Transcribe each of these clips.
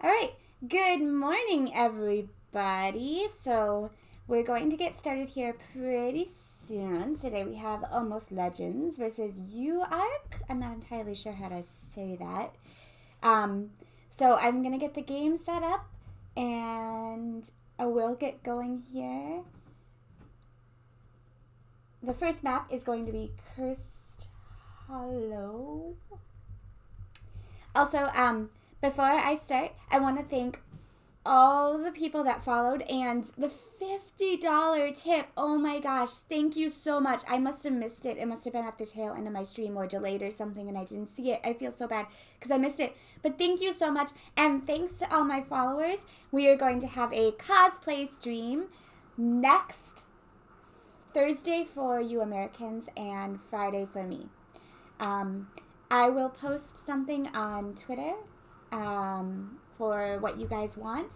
All right, good morning, everybody. So, we're going to get started here pretty soon. Today we have Almost Legends versus UARK. I'm not entirely sure how to say that. So, I'm going to get the game set up and I will get going here. The first map is going to be Cursed Hollow. Also, before I start, I want to thank all the people that followed and the $50 tip. Oh my gosh, thank you so much. I must have missed it. It must have been at the tail end of my stream or delayed or something and I didn't see it. I feel so bad because I missed it. But thank you so much. And thanks to all my followers, we are going to have a cosplay stream next Thursday for you Americans and Friday for me. I will post something on Twitter for what you guys want.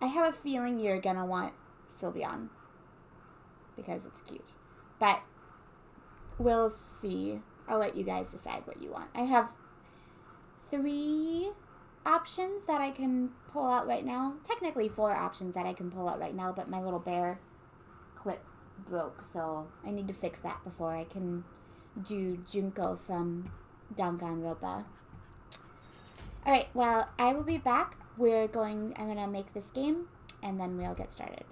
I have a feeling you're going to want Sylveon because it's cute. But we'll see. I'll let you guys decide what you want. I have 3 options that I can pull out right now. Technically 4 options that I can pull out right now, but my little bear clip broke, so I need to fix that before I can do Junko from Danganronpa. Alright, well, I will be back. I'm going to make this game, and then we'll get started.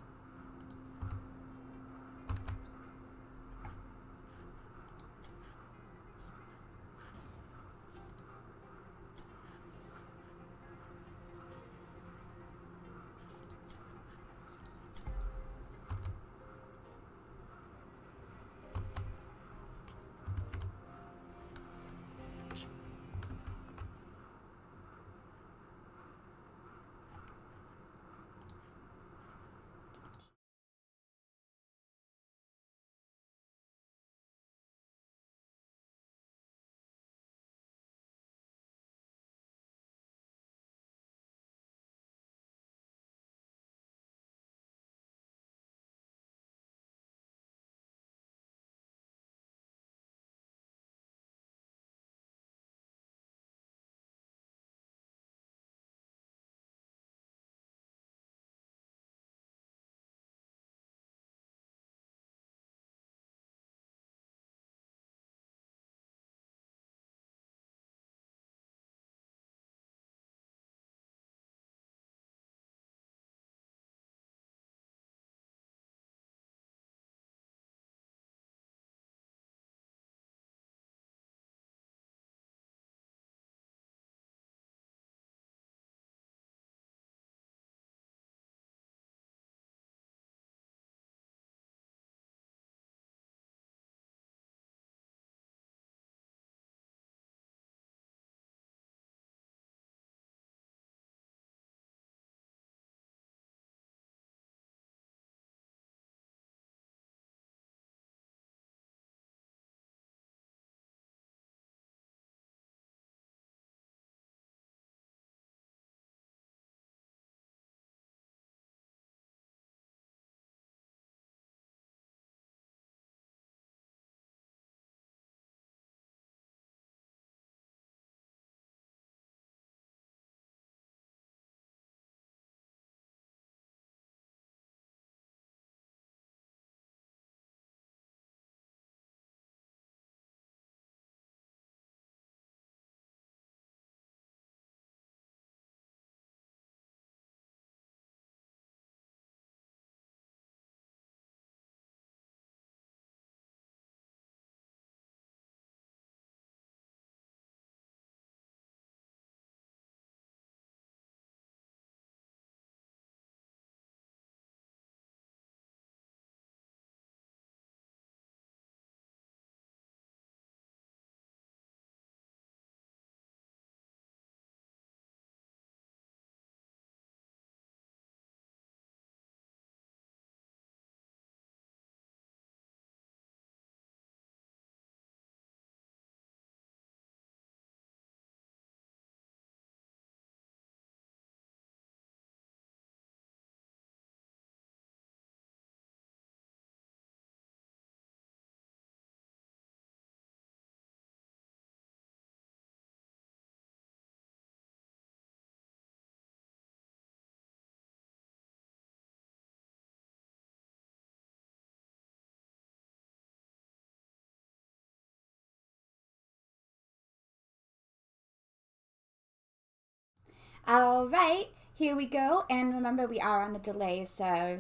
All right, here we go. And remember, we are on a delay, so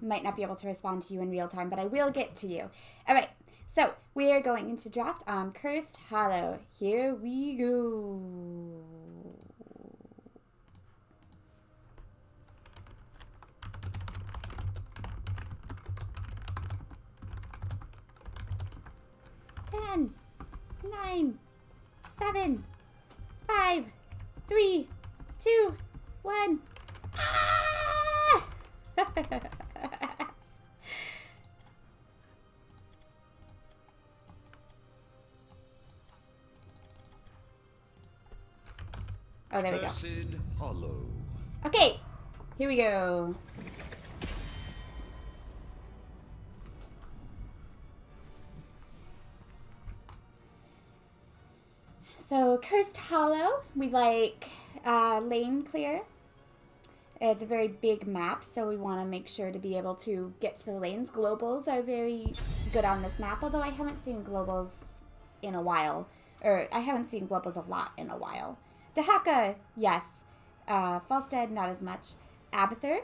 might not be able to respond to you in real time, but I will get to you. All right, so we are going into draft on Cursed Hollow. Here we go. Ten, 9, 7, 5, 3, 2, 1. Ah! Oh, there we go. Hollow. Okay, here we go. So, Cursed Hollow, we like lane clear. It's a very big map, so we want to make sure to be able to get to the lanes. Globals are very good on this map, although I haven't seen globals in a while. Or, I haven't seen globals a lot in a while. Dahaka, yes. Falstead, not as much. Abathur.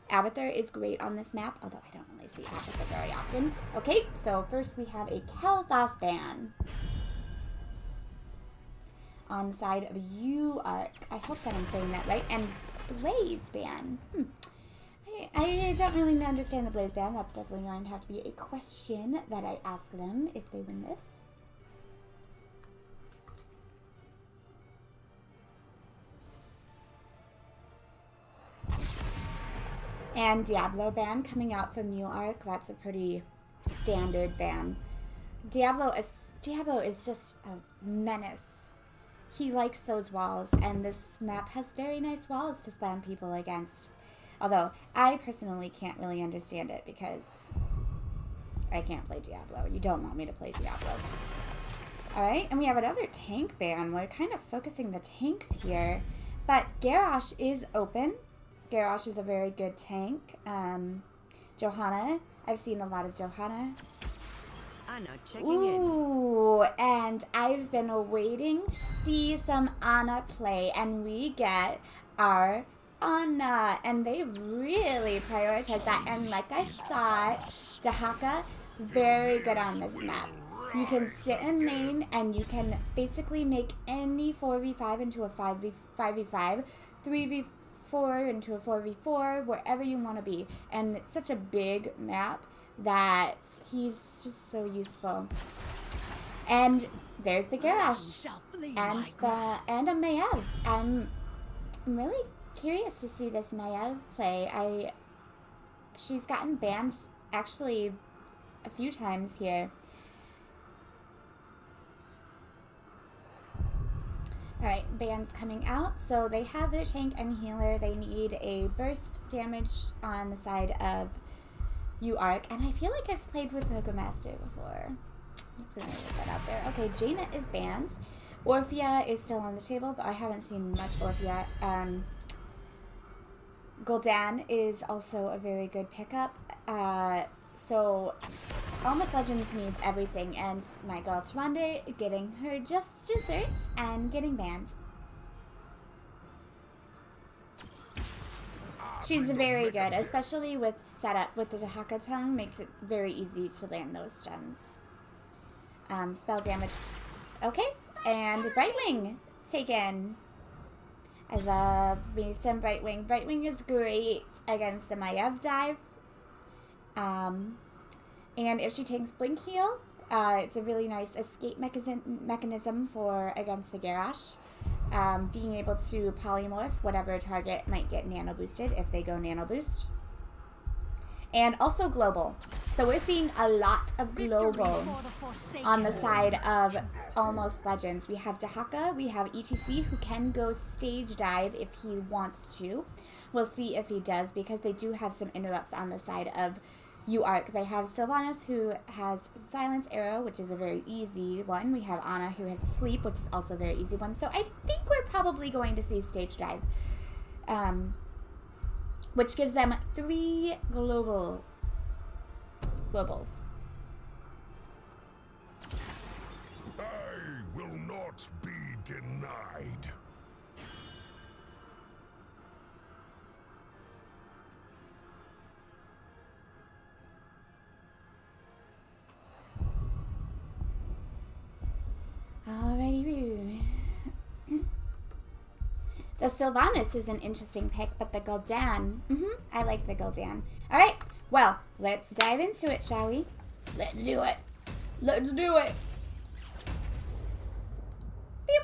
Abathur is great on this map, although I don't really see Abathur very often. Okay, so first we have a Kalthos ban on the side of UARK. I hope that I'm saying that right. And Blaze ban. I don't really understand the Blaze ban. That's definitely going to have to be a question that I ask them if they win this. And Diablo ban coming out from UARK. That's a pretty standard ban. Diablo is just a menace. He likes those walls, and this map has very nice walls to slam people against. Although, I personally can't really understand it because I can't play Diablo. You don't want me to play Diablo. Alright, and we have another tank ban. We're kind of focusing the tanks here. But Garrosh is open. Garrosh is a very good tank. Johanna. I've seen a lot of Johanna. Anna checking Ooh, and I've been waiting to see some Anna play, and we get our Anna, and they really prioritize that. And like I thought, Dahaka, very good on this map. You can sit in lane, and you can basically make any 4v5 into a 5v5, 3v4 into a 4v4, wherever you want to be. And it's such a big map that he's just so useful. And there's the Garrosh and a Mayev. I'm really curious to see this Mayev play. She's gotten banned actually a few times here. Alright, bans coming out. So they have their tank and healer. They need a burst damage on the side of UARK, and I feel like I've played with Pokémaster before. I'm just gonna put that out there. Okay, Jaina is banned. Orphea is still on the table, though I haven't seen much Orphea. Gul'dan is also a very good pickup. So Almost Legends needs everything, and my girl Chwande getting her just desserts and getting banned. She's very good, especially with setup with the Dahaka tongue, makes it very easy to land those stuns. Spell damage. Okay, and Brightwing taken. I love me some Brightwing. Brightwing is great against the Mayev dive. And if she takes Blink Heal, it's a really nice escape mechanism for against the Garrosh. Being able to polymorph whatever target might get nano boosted if they go nano boost. And also global. So we're seeing a lot of global on the side of Almost Legends. We have Dahaka, we have ETC who can go stage dive if he wants to. We'll see if he does because they do have some interrupts on the side of UARK. They have Sylvanas who has Silence Arrow, which is a very easy one. We have Anna who has Sleep, which is also a very easy one. So I think we're probably going to see stage dive, which gives them 3 globals. I will not be denied. The Sylvanas is an interesting pick, but the Gul'dan, I like the Gul'dan. All right, well, let's dive into it, shall we? Let's do it. Let's do it. Beep.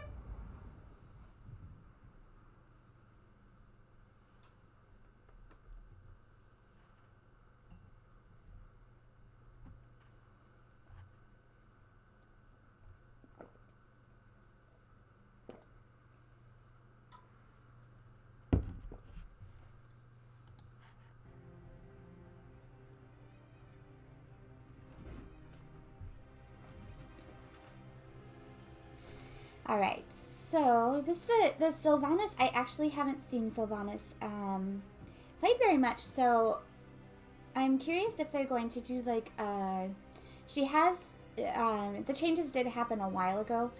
All right, so this is the Sylvanas. I actually haven't seen Sylvanas played very much, so I'm curious if they're going to do like she has the changes did happen a while ago,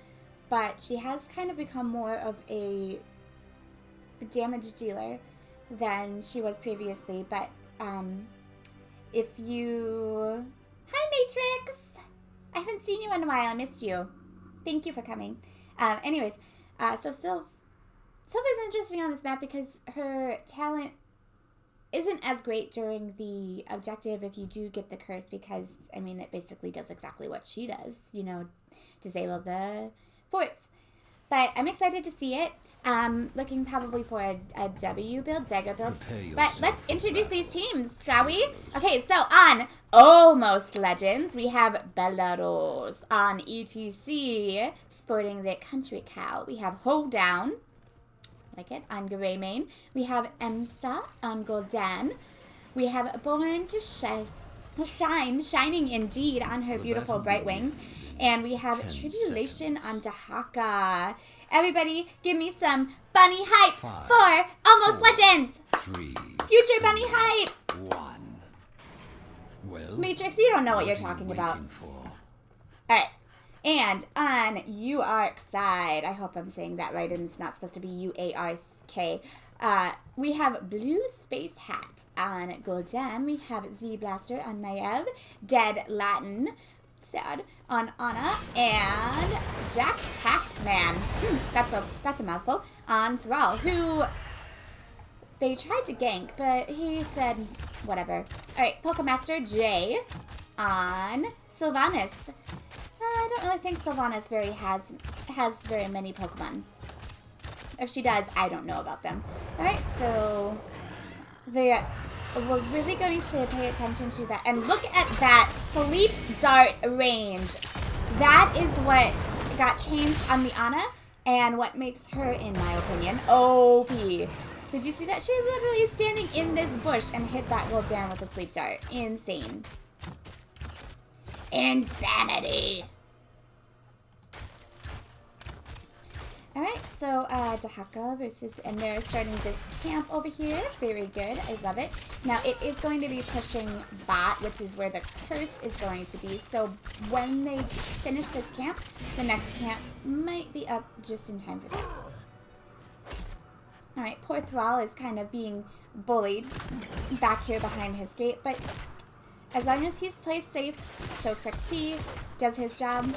but she has kind of become more of a damage dealer than she was previously. But if you, hi Matrix, I haven't seen you in a while. I missed you. Thank you for coming. Anyways, so Sylva's interesting on this map because her talent isn't as great during the objective if you do get the curse, because, I mean, it basically does exactly what she does, you know, disable the forts. But I'm excited to see it. Looking probably for a W build, dagger build. But let's introduce these teams, shall we? Okay, so on Almost Legends, we have Belarus. On ETC, sporting the country cow, we have Hold Down. Like it. On Greymane, we have Emsa. On Gul'dan, we have Born to Shine, shining indeed on her beautiful Brightwing. And we have Tribulation on Dahaka. Everybody, give me some bunny hype for Almost Legends! Future bunny hype! Well, Matrix, you don't know what you're talking about. Alright. And on UARK side, I hope I'm saying that right, and it's not supposed to be UARK. We have Blue Space Hat on Gul'dan. We have Z Blaster on Maiev. Dead Latin, sad, on Ana. And Jax Taxman. That's a mouthful. On Thrall, who they tried to gank, but he said whatever. Alright, Pokemaster J on Sylvanas. I don't really think Sylvanas has very many Pokemon. If she does, I don't know about them. Alright, so we're really going to pay attention to that. And look at that sleep dart range. That is what got changed on the Ana, and what makes her, in my opinion, OP. Did you see that? She literally is standing in this bush and hit that Gul'dan with a sleep dart. Insane. Insanity. Alright, so Dahaka versus, and they're starting this camp over here. Very good, I love it. Now it is going to be pushing bot, which is where the curse is going to be. So when they finish this camp, the next camp might be up just in time for that. Alright, poor Thrall is kind of being bullied back here behind his gate, but as long as he's placed safe, soaks XP, does his job,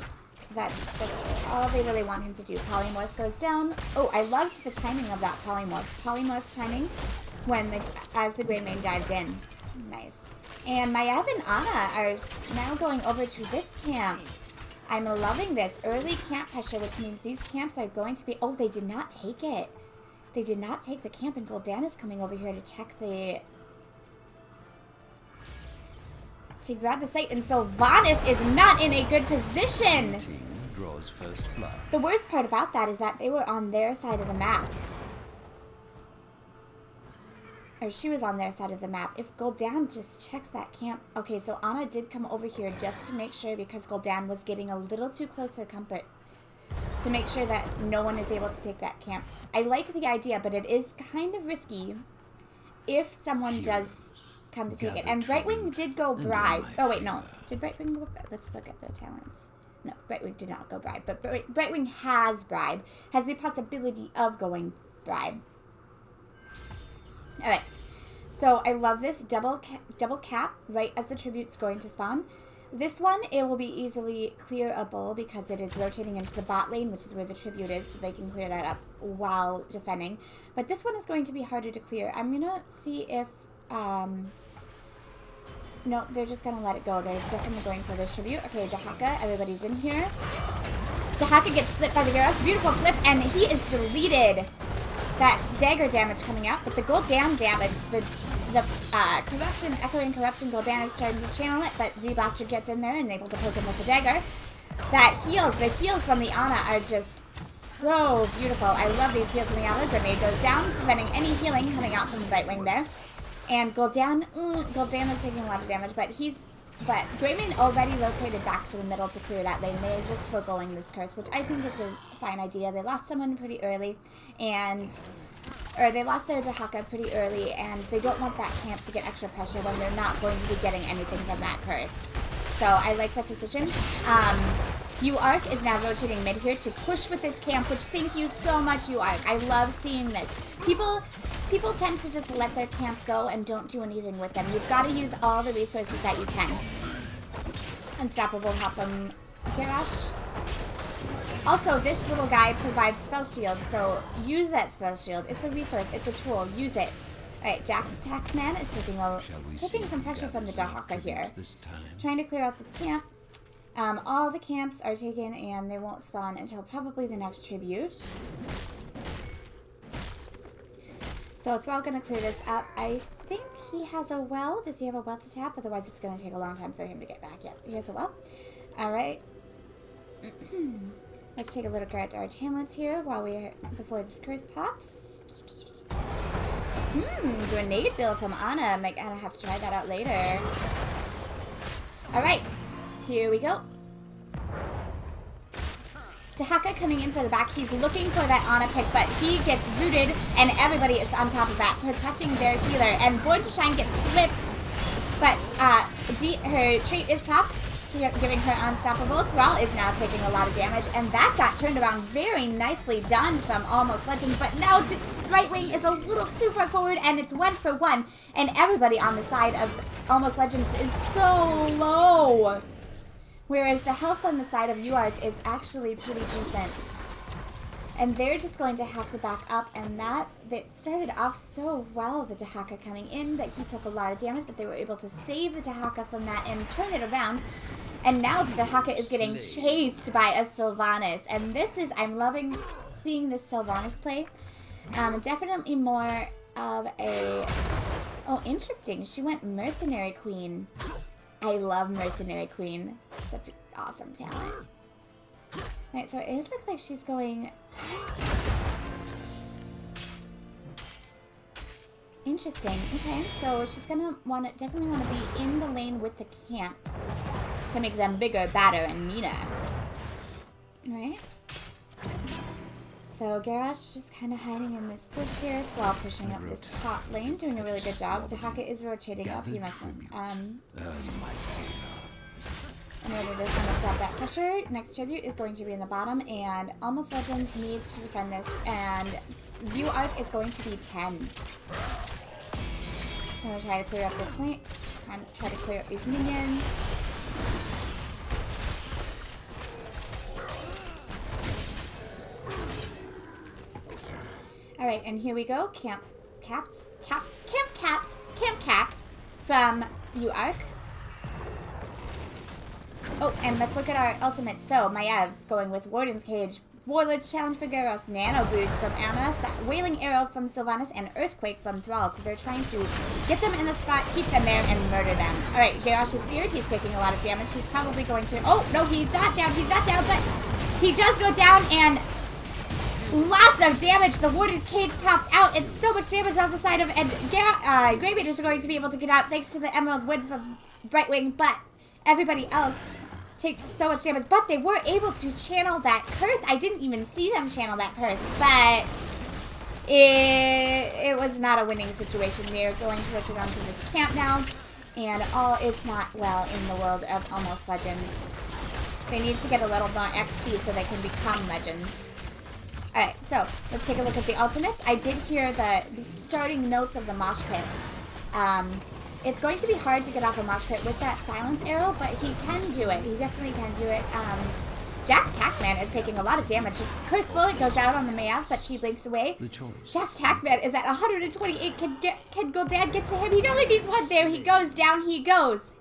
that's all they really want him to do. Polymorph goes down. Oh, I loved the timing of that Polymorph. Polymorph timing as the Greymane dives in. Nice. And Maiev and Ana are now going over to this camp. I'm loving this. Early camp pressure, which means these camps are going to be... Oh, they did not take it. They did not take the camp, and Gul'dan is coming over here to check the... to grab the site, and Sylvanas is not in a good position. Draws first blood. The worst part about that is that they were on their side of the map. Or she was on their side of the map. If Gul'dan just checks that camp... Okay, so Ana did come over here just to make sure, because Gul'dan was getting a little too close for comfort, to make sure that no one is able to take that camp. I like the idea, but it is kind of risky if someone does come to take it. And Brightwing did go bribe. Oh, wait, no. Did Brightwing go bribe? Let's look at the talents. No, Brightwing did not go bribe. But Brightwing has bribe. Has the possibility of going bribe. Alright. So I love this double cap right as the tribute's going to spawn. This one, it will be easily clearable because it is rotating into the bot lane, which is where the tribute is, so they can clear that up while defending. But this one is going to be harder to clear. I'm going to see if... no, they're just going to let it go. They're definitely going for this tribute. Okay, Dahaka, everybody's in here. Dahaka gets flipped by the Garrosh. Beautiful flip, and he is deleted. That dagger damage coming out, but the Gul'dan damage, the corruption, echoing corruption, Gul'dan is starting to channel it, but Z-Blaster gets in there and able to poke him with the dagger. That heals, the heals from the Ana are just so beautiful. I love these heals from the Ana. Grenade goes down, preventing any healing coming out from the right wing there. And Gul'dan is taking a lot of damage, but Greymane already rotated back to the middle to clear that lane. They're just foregoing this curse, which I think is a fine idea. They lost someone pretty early, or they lost their Dahaka pretty early, and they don't want that camp to get extra pressure when they're not going to be getting anything from that curse. So I like that decision. UARK is now rotating mid here to push with this camp, which thank you so much, UARK. I love seeing this. People tend to just let their camps go and don't do anything with them. You've got to use all the resources that you can. Unstoppable help from Garrosh. Also, this little guy provides spell shield, so use that spell shield. It's a resource, it's a tool, use it. Alright, Jack's Taxman is taking some pressure from the Dahaka here. Trying to clear out this camp. All the camps are taken and they won't spawn until probably the next tribute. So Thrall gonna clear this up. I think he has a well. Does he have a well to tap? Otherwise it's gonna take a long time for him to get back. Yep, he has a well. Alright. Let's take a look at our talents here before this curse pops. Grenade build from Ana. Might gonna have to try that out later. Alright. Here we go. Dahaka coming in for the back. He's looking for that Ana pick, but he gets rooted, and everybody is on top of that, protecting their healer. And Born to Shine gets flipped, but her trait is popped, giving her unstoppable. Thrall is now taking a lot of damage, and that got turned around very nicely done from Almost Legend, but now right wing is a little too far forward, and it's 1-for-1, and everybody on the side of Almost Legends is so low. Whereas the health on the side of UARK is actually pretty decent. And they're just going to have to back up, and that started off so well, the Dahaka coming in, that he took a lot of damage, but they were able to save the Dahaka from that and turn it around. And now the Dahaka is getting chased by a Sylvanas. And this is, I'm loving seeing this Sylvanas play. Definitely more of a, oh, interesting, she went Mercenary Queen. I love Mercenary Queen. Such an awesome talent. Alright, so it does look like she's going... Interesting. Okay, so she's gonna definitely want to be in the lane with the camps to make them bigger, badder, and meaner. Alright. So Garrosh just kind of hiding in this bush here while pushing up this top lane, doing a really good job. Dahaka is rotating up. He must in order to kind of stop that pressure. Next tribute is going to be in the bottom, and Almost Legends needs to defend this, and UARK is going to be 10. I'm going to try to clear up this lane, try to clear up these minions. Alright, and here we go. Camp capped from UARK. Oh, and let's look at our ultimate. So, Maiev going with Warden's Cage, Warlord Challenge for Garrosh, Nano Boost from Ana, Wailing Arrow from Sylvanas, and Earthquake from Thrall. So they're trying to get them in the spot, keep them there, and murder them. Alright, Garrosh is feared. He's taking a lot of damage. He's probably going to... Oh, no, he's not down, but he does go down, and lots of damage. The Warden's Cage popped out. It's so much damage on the side of... And Greymane is going to be able to get out thanks to the Emerald Wind from Brightwing, but everybody else take so much damage, but they were able to channel that curse. I didn't even see them channel that curse, but it was not a winning situation. We are going to switch it onto this camp now, and all is not well in the world of Almost Legends. They need to get a little more XP so they can become Legends. Alright, so let's take a look at the ultimates. I did hear the starting notes of the mosh pit. It's going to be hard to get off a mosh pit with that silence arrow, but he can do it. He definitely can do it. Jack's Taxman is taking a lot of damage. Curse Bullet goes out on the Mayav, but she blinks away. Jack's Taxman is at 128. Can Gul'dan get to him? He only needs one. There he goes. Down he goes.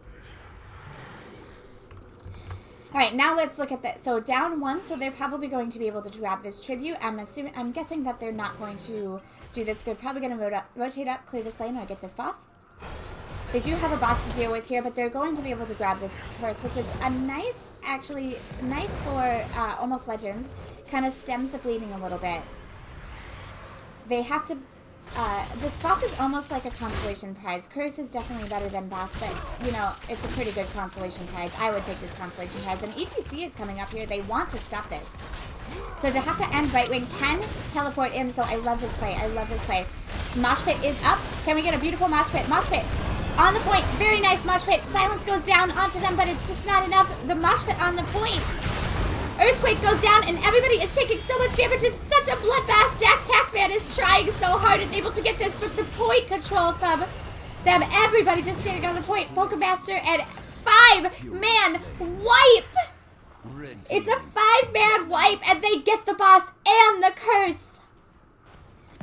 Alright, now let's look at this. So down 1, so they're probably going to be able to grab this tribute. I'm guessing that they're not going to do this. They're probably going to rotate up, clear this lane, or get this boss. They do have a boss to deal with here, but they're going to be able to grab this curse, which is a nice for Almost Legends. Kind of stems the bleeding a little bit. They have to... this boss is almost like a consolation prize. Curse is definitely better than boss, but, you know, it's a pretty good consolation prize. I would take this consolation prize. And ETC is coming up here. They want to stop this. So Dahaka and Brightwing can teleport in, so I love this play. I love this play. Mosh pit is up. Can we get a beautiful mosh pit? Mosh pit. On the point. Very nice mosh pit. Silence goes down onto them, but it's just not enough. The mosh pit on the point. Earthquake goes down, and everybody is taking so much damage. It's such a bloodbath. Jack's Taxman is trying so hard and able to get this, but the point control from them. Everybody just standing on the point. Pokemaster and 5-man wipe. It's a 5-man wipe, and they get the boss and the curse.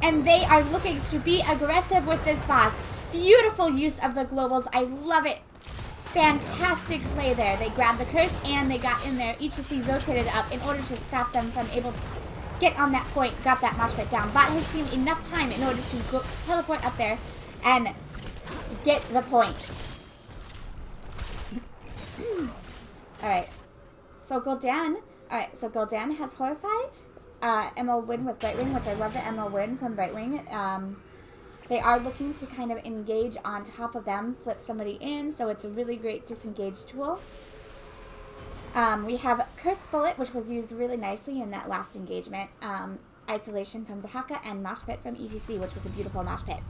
And they are looking to be aggressive with this boss. Beautiful use of the globals. I love it. Fantastic play there. They grabbed the curse and they got in there. ETC rotated up in order to stop them from able to get on that point. Got that mosh pit down. Bought his team enough time in order to go teleport up there and get the point. Alright. So Gul'dan. Alright, so Gul'dan has Horrify. Emerald Win with Brightwing, which I love the Emerald Win from Brightwing. They are looking to kind of engage on top of them, flip somebody in, so it's a really great disengage tool. We have Curse Bullet, which was used really nicely in that last engagement. Isolation from Dahaka, and Mosh Pit from ETC, which was a beautiful Mosh Pit.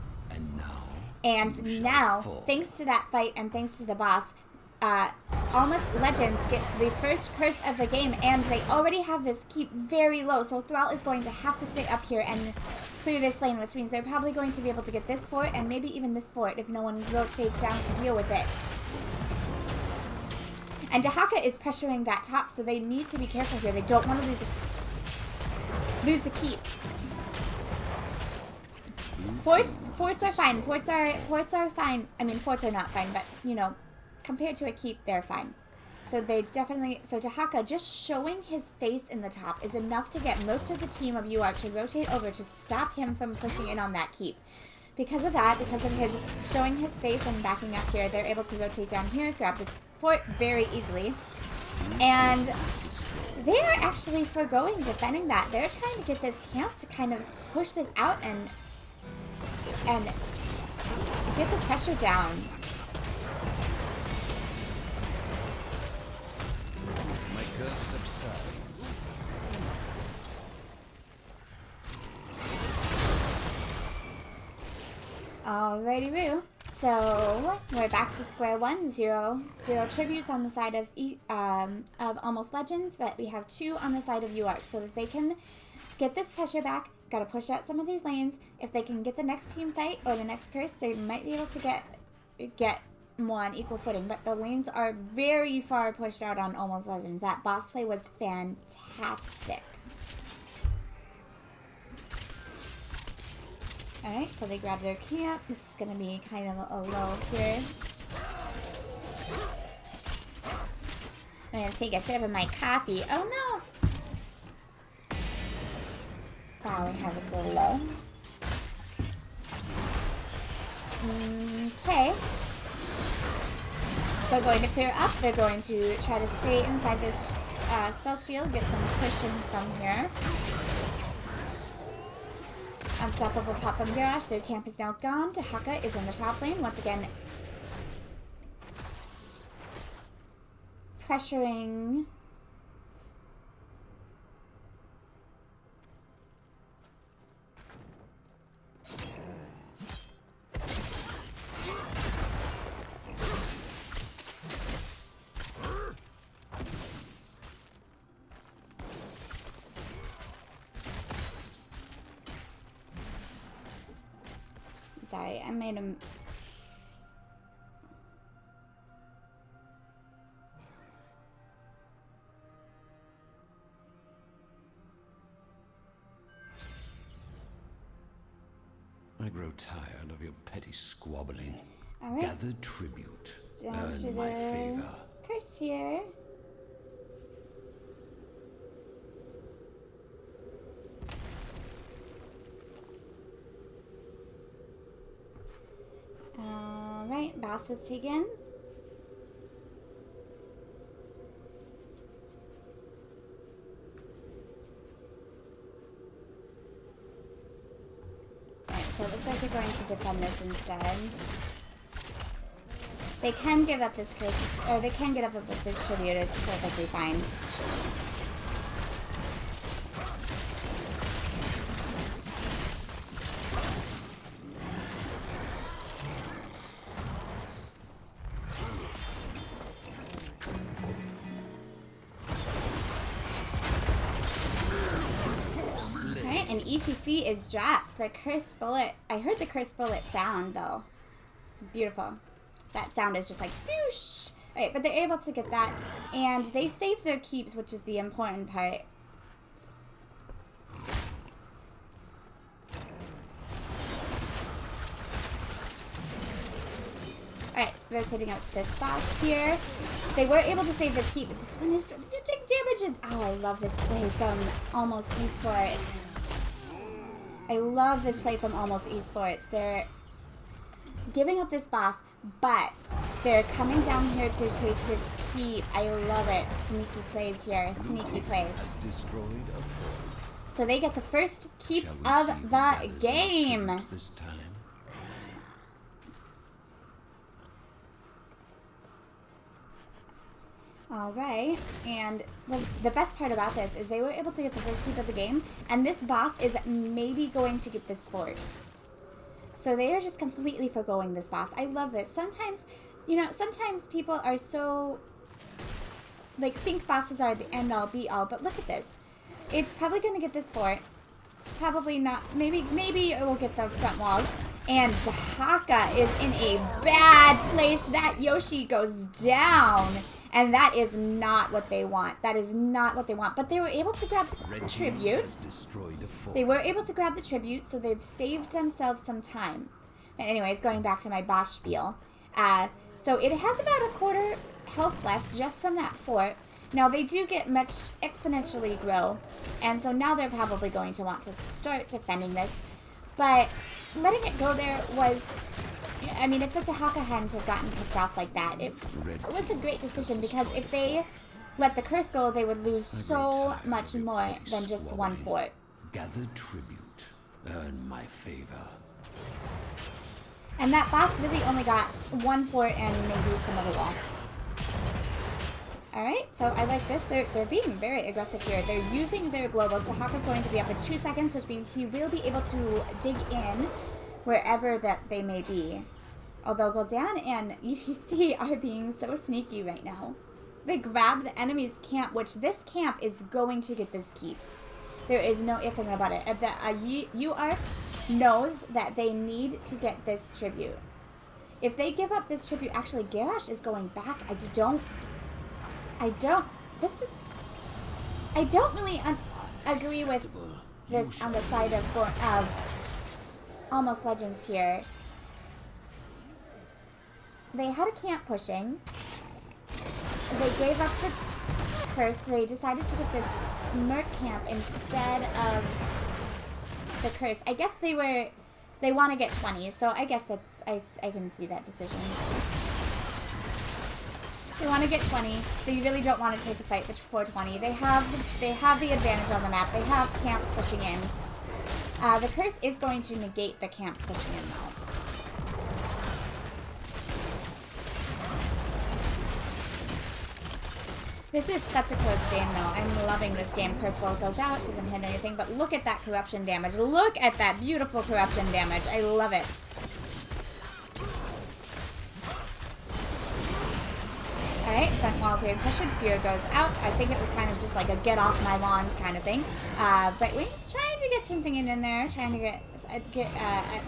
And now, thanks to that fight and thanks to the boss, Almost Legends gets the first curse of the game, and they already have this keep very low, so Thrall is going to have to stay up here and clear this lane, which means they're probably going to be able to get this fort and maybe even this fort if no one rotates down to deal with it. And Dahaka is pressuring that top, so they need to be careful here. They don't want to lose the keep. Forts are fine. Forts are fine. I mean, forts are not fine, but you know, compared to a keep, they're fine. So they definitely, so Dahaka just showing his face in the top is enough to get most of the team of UARK to rotate over to stop him from pushing in on that keep. Because of that, because of his showing his face and backing up here, they're able to rotate down here, grab this fort very easily. And they are actually forgoing defending that. They're trying to get this camp to kind of push this out and get the pressure down. Alrighty, Roo. So we're back to square one. Zero tributes on the side of Almost Legends, but we have 2 on the side of UARK. So that they can get this pressure back, gotta push out some of these lanes. If they can get the next team fight or the next curse, they might be able to get more on equal footing. But the lanes are very far pushed out on Almost Legends. That boss play was fantastic. Alright, so they grab their camp. This is going to be kind of a low here. I'm going to take a sip of my coffee. Oh no! Wow, we have this a little low. Okay. So going to clear up. They're going to try to stay inside this spell shield, get some cushion from here. Unstoppable Pop from Garage. Their camp is now gone. Dahaka is in the top lane. Once again, pressuring. Sorry, I made him. grow tired of your petty squabbling. Alright. Gather tribute. Down to Earn my the favor. curse here. Alright, boss was taken. Alright, so it looks like they're going to defend this instead. They can give up this curse, or they can get up with this tribute, it's perfectly fine. Alright, and ETC is dropped. The cursed bullet, I heard the cursed bullet sound though. Beautiful. That sound is just like whoosh. Alright, but they're able to get that. And they saved their keeps, which is the important part. Alright, rotating out to this boss here. They were able to save this keep, but this one is starting to take damage. And, oh, I love this play from Almost Esports. I love this play from Almost Esports. They're giving up this boss, but they're coming down here to take this keep. I love it. Sneaky plays here. Sneaky plays. So they get the first keep of the game. This time. Alright, and the best part about this is they were able to get the first keep of the game, and this boss is maybe going to get this fort. So they are just completely forgoing this boss. I love this. Sometimes, you know, sometimes people are so, like, think bosses are the end-all, be-all, but look at this. It's probably going to get this fort. Probably not. Maybe it will get the front walls. And Dahaka is in a bad place. That Yoshi goes down. And that is not what they want. That is not what they want. But they were able to grab the tribute. They were able to grab the tribute, so they've saved themselves some time. And anyways, going back to my boss spiel. So it has about a quarter health left just from that fort. Now, they do get much exponentially grow. And so now they're probably going to want to start defending this. But letting it go there was... I mean, if the Dahaka hadn't have gotten picked off like that, it was a great decision, because if they let the curse go, they would lose so much more than just one fort. Gather tribute. Earn my favor. And that boss really only got one fort and maybe some other wall. Alright, so I like this. They're being very aggressive here. They're using their globals. Dahaka's going to be up in 2 seconds, which means he will be able to dig in wherever that they may be. Oh, they'll go down, and ETC are being so sneaky right now. They grab the enemy's camp, which this camp is going to get this keep. There is no ifing about it. The UARK knows that they need to get this tribute. If they give up this tribute, actually, Garrosh is going back. I don't really agree with this on the side of Almost Legends here. They had a camp pushing. They gave up the curse. They decided to get this merc camp instead of the curse. I guess they want to get 20, so I guess that's, I can see that decision. They want to get 20. They really don't want to take the fight for 20. They have the advantage on the map. They have camps pushing in. The curse is going to negate the camps pushing in, though. This is such a close game, though. I'm loving this game. Curse Ball goes out, doesn't hit anything, but look at that corruption damage. Look at that beautiful corruption damage. I love it. Alright, front wall grade pressure. Fear goes out. I think it was kind of just like a get off my lawn kind of thing. But we're just trying to get something in there, trying to get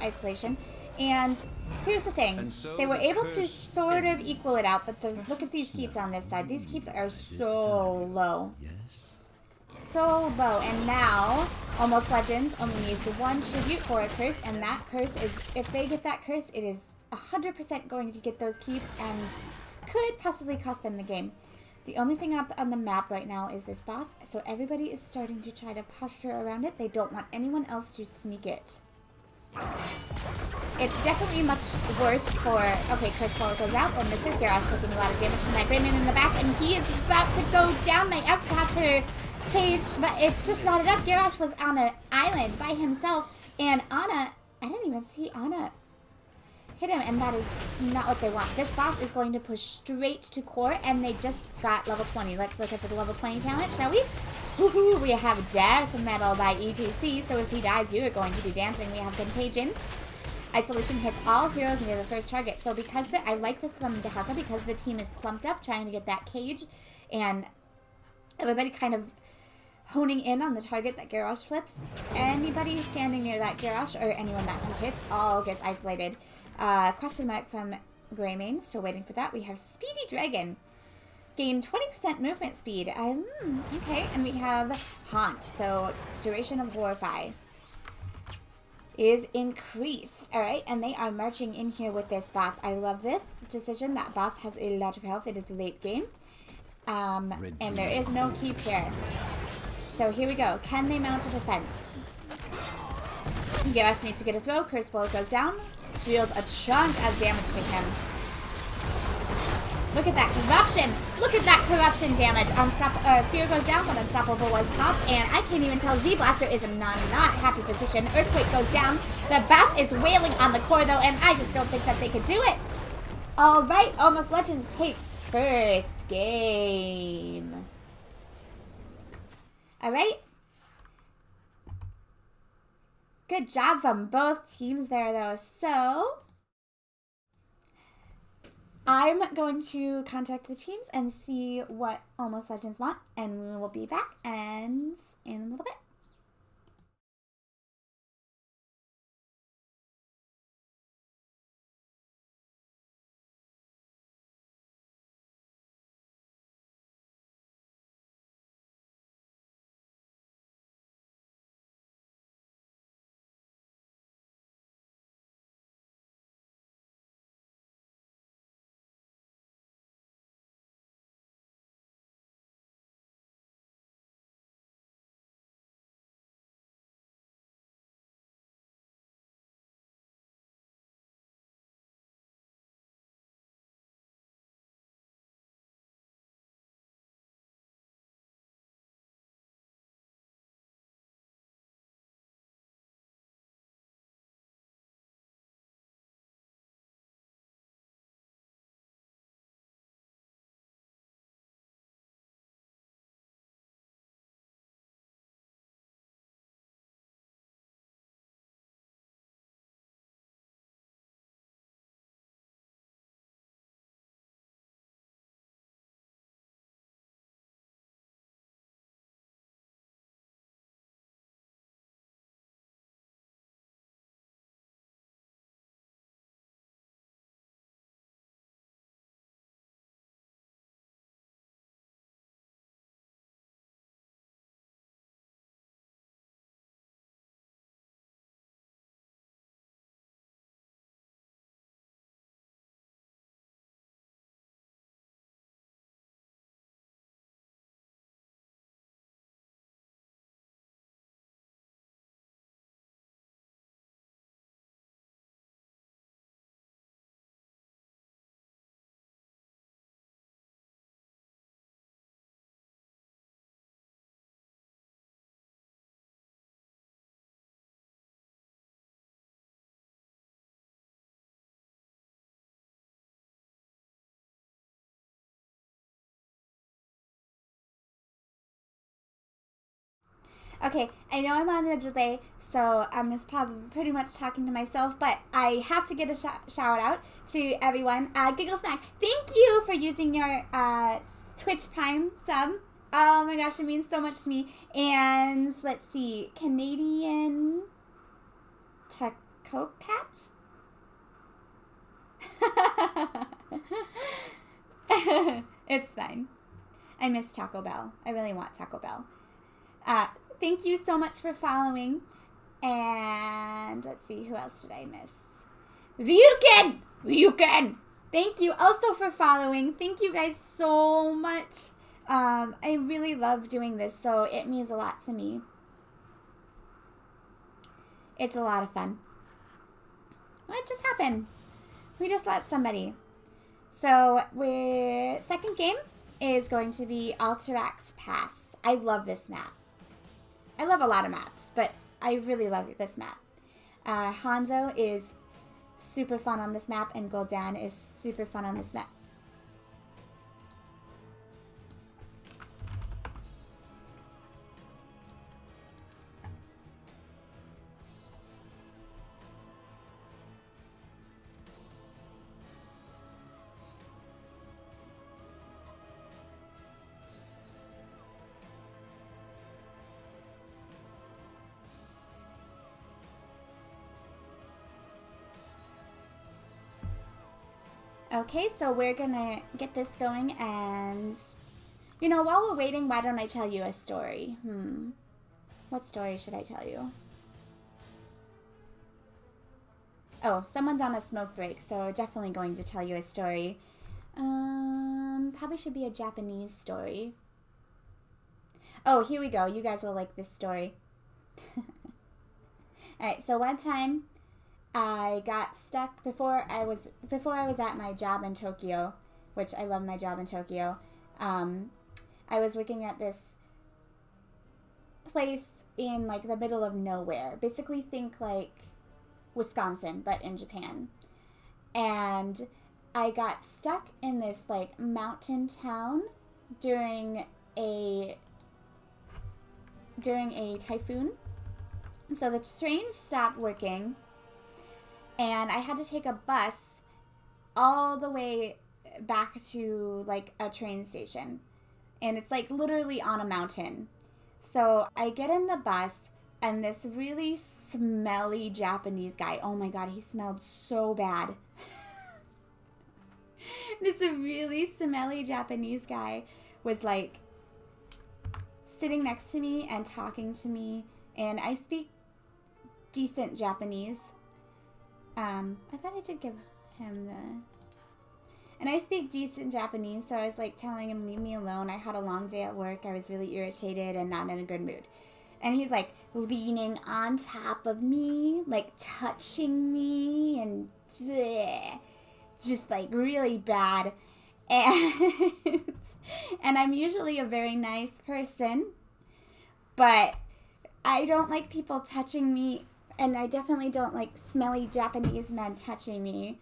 isolation. And here's the thing, they were able to sort of equal it out, but look at these keeps on this side. These keeps are so low. so low. And now, Almost Legends only needs one tribute for a curse, and that curse is, if they get that curse, it is 100% going to get those keeps and could possibly cost them the game. The only thing up on the map right now is this boss, so everybody is starting to try to posture around it. They don't want anyone else to sneak it. It's definitely much worse for... Okay, Curse Blow goes out. Oh, misses. Garrosh taking a lot of damage from that Greyman in the back, and he is about to go down. They outcast her page, but it's just not enough. Garrosh was on an island by himself, and Ana... I didn't even see Ana hit him, and that is not what they want. This boss is going to push straight to core, and they just got level 20. Let's look at the level 20 talent, shall we? Woohoo! We have Death Metal by ETC, so if he dies, you are going to be dancing. We have Contagion. Isolation hits all heroes near the first target. So because I like this from Dehaka, because the team is clumped up trying to get that cage, and everybody kind of honing in on the target that Garrosh flips. Anybody standing near that Garrosh, or anyone that he hits, all gets isolated. Question mark from Greymane, still waiting for that. We have Speedy Dragon. Gain 20% movement speed. Okay, and we have Haunt, so duration of Horrify is increased. Alright, and they are marching in here with this boss. I love this decision. That boss has a lot of health. It is late game. And there is no keep here. So here we go. Can they mount a defense? Garrosh needs to get a throw. Curse Bullet goes down. Shields a chunk of damage to him. Look at that corruption. Look at that corruption damage. Fear goes down, but Unstoppable was popped. And I can't even tell. Z-Blaster is in a not happy position. Earthquake goes down. The boss is wailing on the core, though, and I just don't think that they could do it. All right, Almost Legends takes first game. All right. Good job from both teams there, though. So I'm going to contact the teams and see what Almost Legends want, and we will be back in a little bit. Okay, I know I'm on a delay, so I'm just probably pretty much talking to myself, but I have to get a shout out to everyone. Gigglesmack, thank you for using your Twitch Prime sub. Oh my gosh, it means so much to me. And let's see, Canadian Taco Cat? It's fine. I miss Taco Bell. I really want Taco Bell. Thank you so much for following. And let's see, who else did I miss? Ryuken! Thank you also for following. Thank you guys so much. I really love doing this, so it means a lot to me. It's a lot of fun. What just happened? We just lost somebody. So, second game is going to be Alterax Pass. I love this map. I love a lot of maps, but I really love this map. Hanzo is super fun on this map, and Gul'dan is super fun on this map. Okay, so we're gonna get this going, and you know, while we're waiting, why don't I tell you a story? What story should I tell you? Oh, someone's on a smoke break, so definitely going to tell you a story. Probably should be a Japanese story. Oh, here we go. You guys will like this story. Alright, so one time I got stuck before I was at my job in Tokyo, which I love my job in Tokyo. I was working at this place in like the middle of nowhere. Basically think like Wisconsin, but in Japan. And I got stuck in this like mountain town during a typhoon. So the train stopped working, and I had to take a bus all the way back to like a train station. And it's like literally on a mountain. So I get in the bus, and this really smelly Japanese guy, oh my god, he smelled so bad. This really smelly Japanese guy was like sitting next to me and talking to me, and I speak decent Japanese. I thought I did give him and I speak decent Japanese, so I was like telling him, leave me alone. I had a long day at work. I was really irritated and not in a good mood. And he's like leaning on top of me, like touching me, and just like really bad. And and I'm usually a very nice person, but I don't like people touching me, and I definitely don't like smelly Japanese men touching me.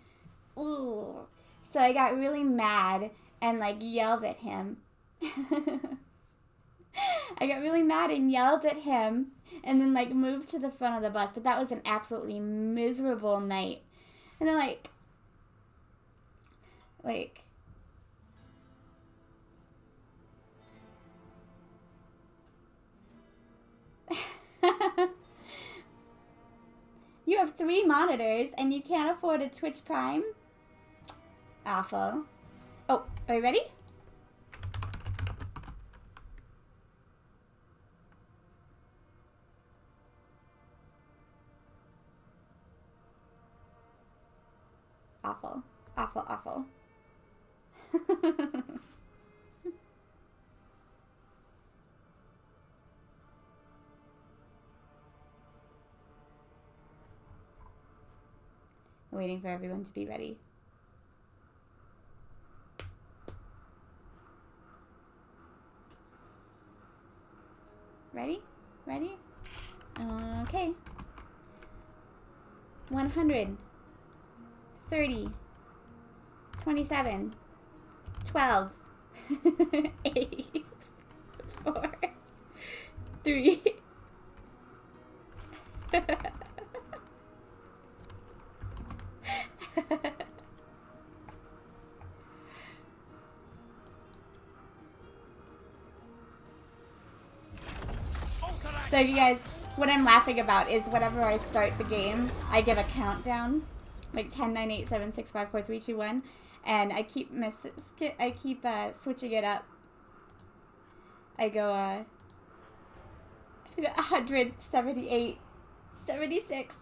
Ooh. So I got really mad and like yelled at him. I got really mad and yelled at him, and then like moved to the front of the bus. But that was an absolutely miserable night. And then like you have 3 monitors and you can't afford a Twitch Prime? Awful. Oh, are you ready? Awful. Awful, awful. Waiting for everyone to be ready. Ready? Ready? Okay. 100, 30, 27, 12, 8, 4, 3. So you guys, what I'm laughing about is whenever I start the game, I give a countdown, like 10, 9, 8, 7, 6, 5, 4, 3, 2, 1, and I keep switching it up. I go 178, 76.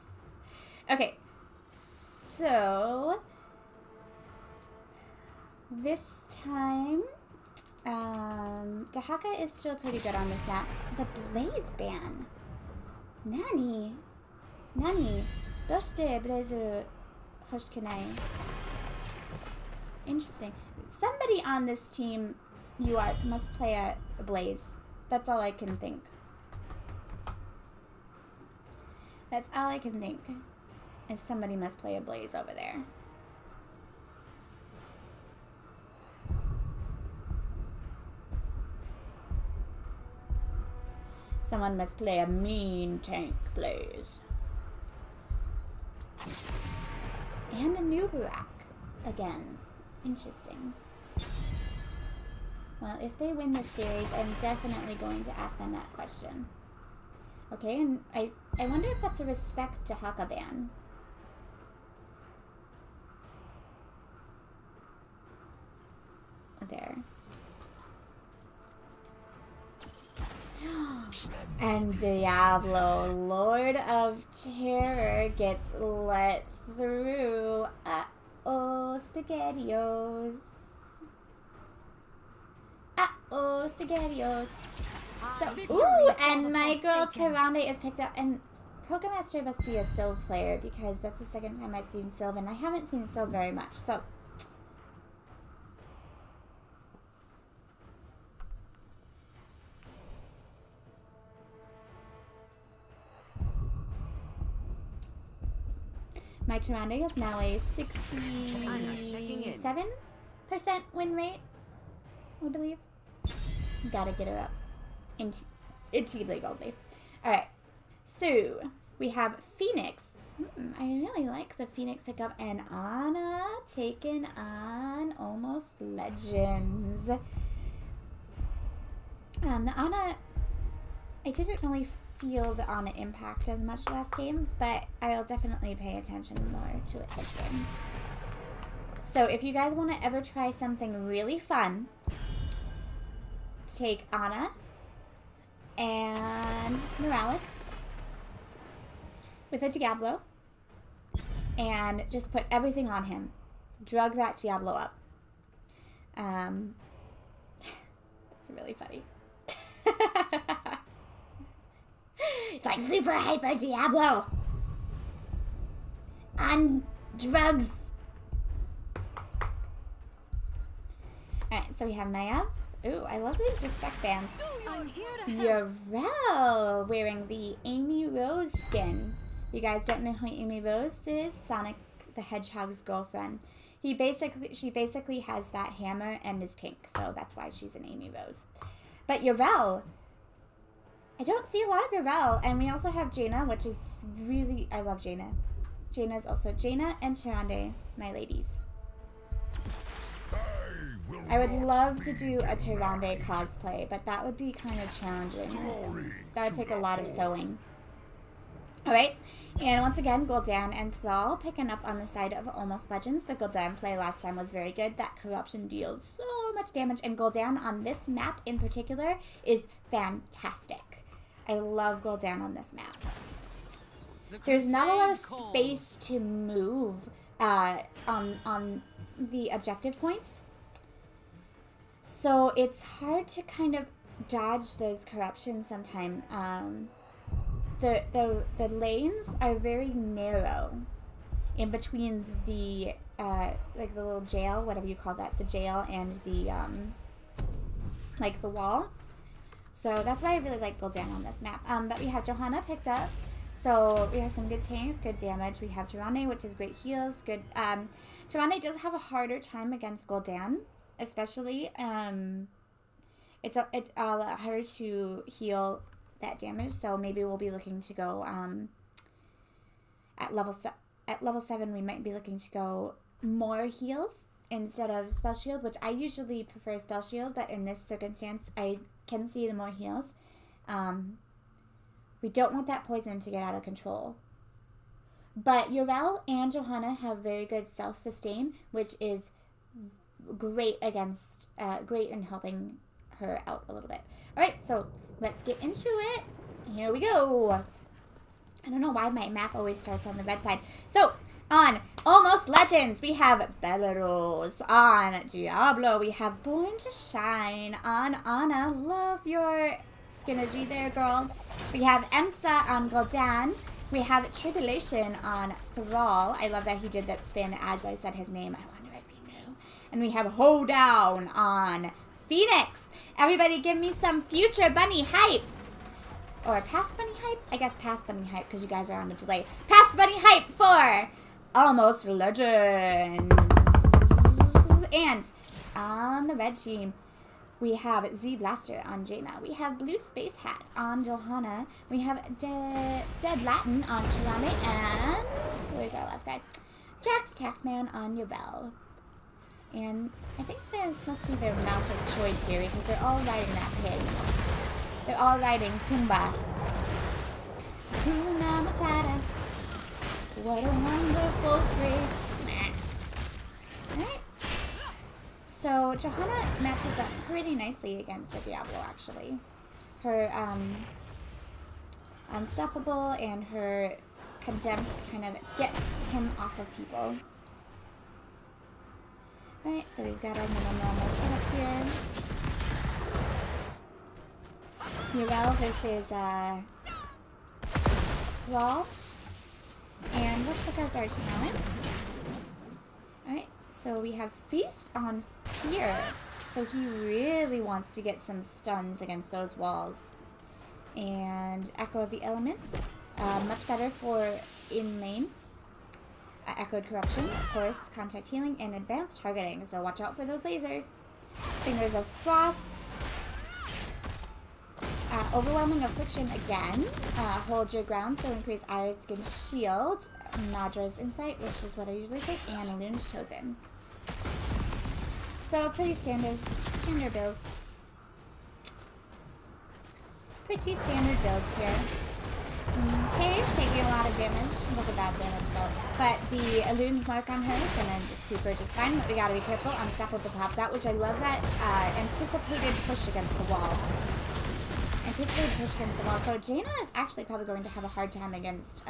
Okay, so this time, Dahaka is still pretty good on this map. The Blaze ban. Nani? Doshite Blaze Hoshkanai. Interesting. Somebody on this team, UARK, must play a Blaze. That's all I can think. That's all I can think. Is somebody must play a Blaze over there. Someone must play a mean tank Blaze. And a UARK again. Interesting. Well, if they win this series, I'm definitely going to ask them that question. Okay, and I wonder if that's a respect to Haka ban. There. And Diablo, Lord of Terror, gets let through. Uh-oh, SpaghettiOs. Uh-oh, SpaghettiOs. So, ooh, and my girl Tyrande is picked up. And Program Master must be a Sylve player because that's the second time I've seen Sylve, and I haven't seen Sylve very much. So, my Tyrande is now a 67% win rate, I believe. Gotta get her up into League only. Alright, so we have Phoenix. I really like the Phoenix pickup, and Ana taking on Almost Legends. The Ana, I didn't really feel the Ana impact as much last game, but I'll definitely pay attention more to it this game. So if you guys want to ever try something really fun, take Ana and Morales with a Diablo and just put everything on him. Drug that Diablo up. It's really funny. It's like super hyper Diablo on drugs. Alright, so we have Naya. Ooh, I love these respect bands. I'm here to help. Yarel wearing the Amy Rose skin. You guys don't know who Amy Rose is? Sonic the Hedgehog's girlfriend. She basically has that hammer and is pink, so that's why she's an Amy Rose. But Yarel, I don't see a lot of Yarel, and we also have Jaina, which is really, I love Jaina. Jaina is also Jaina and Tyrande, my ladies. I would love to do a Tyrande cosplay, but that would be kind of challenging. That would take a lot of sewing. Alright, and once again, Gul'dan and Thrall picking up on the side of Almost Legends. The Gul'dan play last time was very good. That corruption deals so much damage, and Gul'dan on this map in particular is fantastic. I love Gul'dan on this map. There's not a lot of space to move on the objective points, so it's hard to kind of dodge those corruptions sometimes. The lanes are very narrow in between the like the little jail, whatever you call that, the jail and the like the wall. So that's why I really like Gul'dan on this map. But we have Johanna picked up, so we have some good tanks, good damage. We have Tyrande, which is great heals. Good. Tyrande does have a harder time against Gul'dan, especially. It's a lot harder to heal that damage, so maybe we'll be looking to go at level 7 we might be looking to go more heals instead of spell shield, which I usually prefer spell shield, but in this circumstance I can see the more heals. We don't want that poison to get out of control, but Yarel and Johanna have very good self-sustain, which is great against great in helping her out a little bit. Alright, so let's get into it. here we go. I don't know why my map always starts on the red side. So, on Almost Legends, we have Belarus. On Diablo, we have Born to Shine. On Ana, love your Skinergy there, girl. We have Emsa on Gul'dan. We have Tribulation on Thrall. I love that he did that spin as I said his name. I wonder if he knew. And we have Hoedown on Phoenix. Everybody give me some future bunny hype. Or past bunny hype? I guess past bunny hype because you guys are on a delay. Past bunny hype for Almost Legends. And on the red team, we have Z Blaster on Jaina. We have Blue Space Hat on Johanna. We have Dead Latin on Chirame. And so where's our last guy? Jax Taxman on Yubel. And I think this must be their mount of choice here because they're all riding that pig. They're all riding Pumbaa. Hakuna Matata. What a wonderful phrase. Alright. So Johanna matches up pretty nicely against the Diablo, actually. Her Unstoppable and her Condemned kind of get him off of people. Alright, so we've got our normal setup here. Murel versus Thrall. And let's look at our talents. Alright, so we have Feast on Fear. So he really wants to get some stuns against those walls. And Echo of the Elements. Much better for in lane. Echoed Corruption, of course, Contact Healing, and Advanced Targeting. So watch out for those lasers. Fingers of Frost. Overwhelming Affliction again. Hold Your Ground, so increase Iron Skin Shield. Nadra's Insight, which is what I usually take, and Illumined Chosen. So pretty standard builds. Pretty standard builds here. Okay, taking a lot of damage. Look at that damage though. But the Illune's Mark on her is gonna just keep her just fine. But we gotta be careful. Unstoppable pops out, which I love that anticipated push against the wall. Anticipated push against the wall. So Jaina is actually probably going to have a hard time against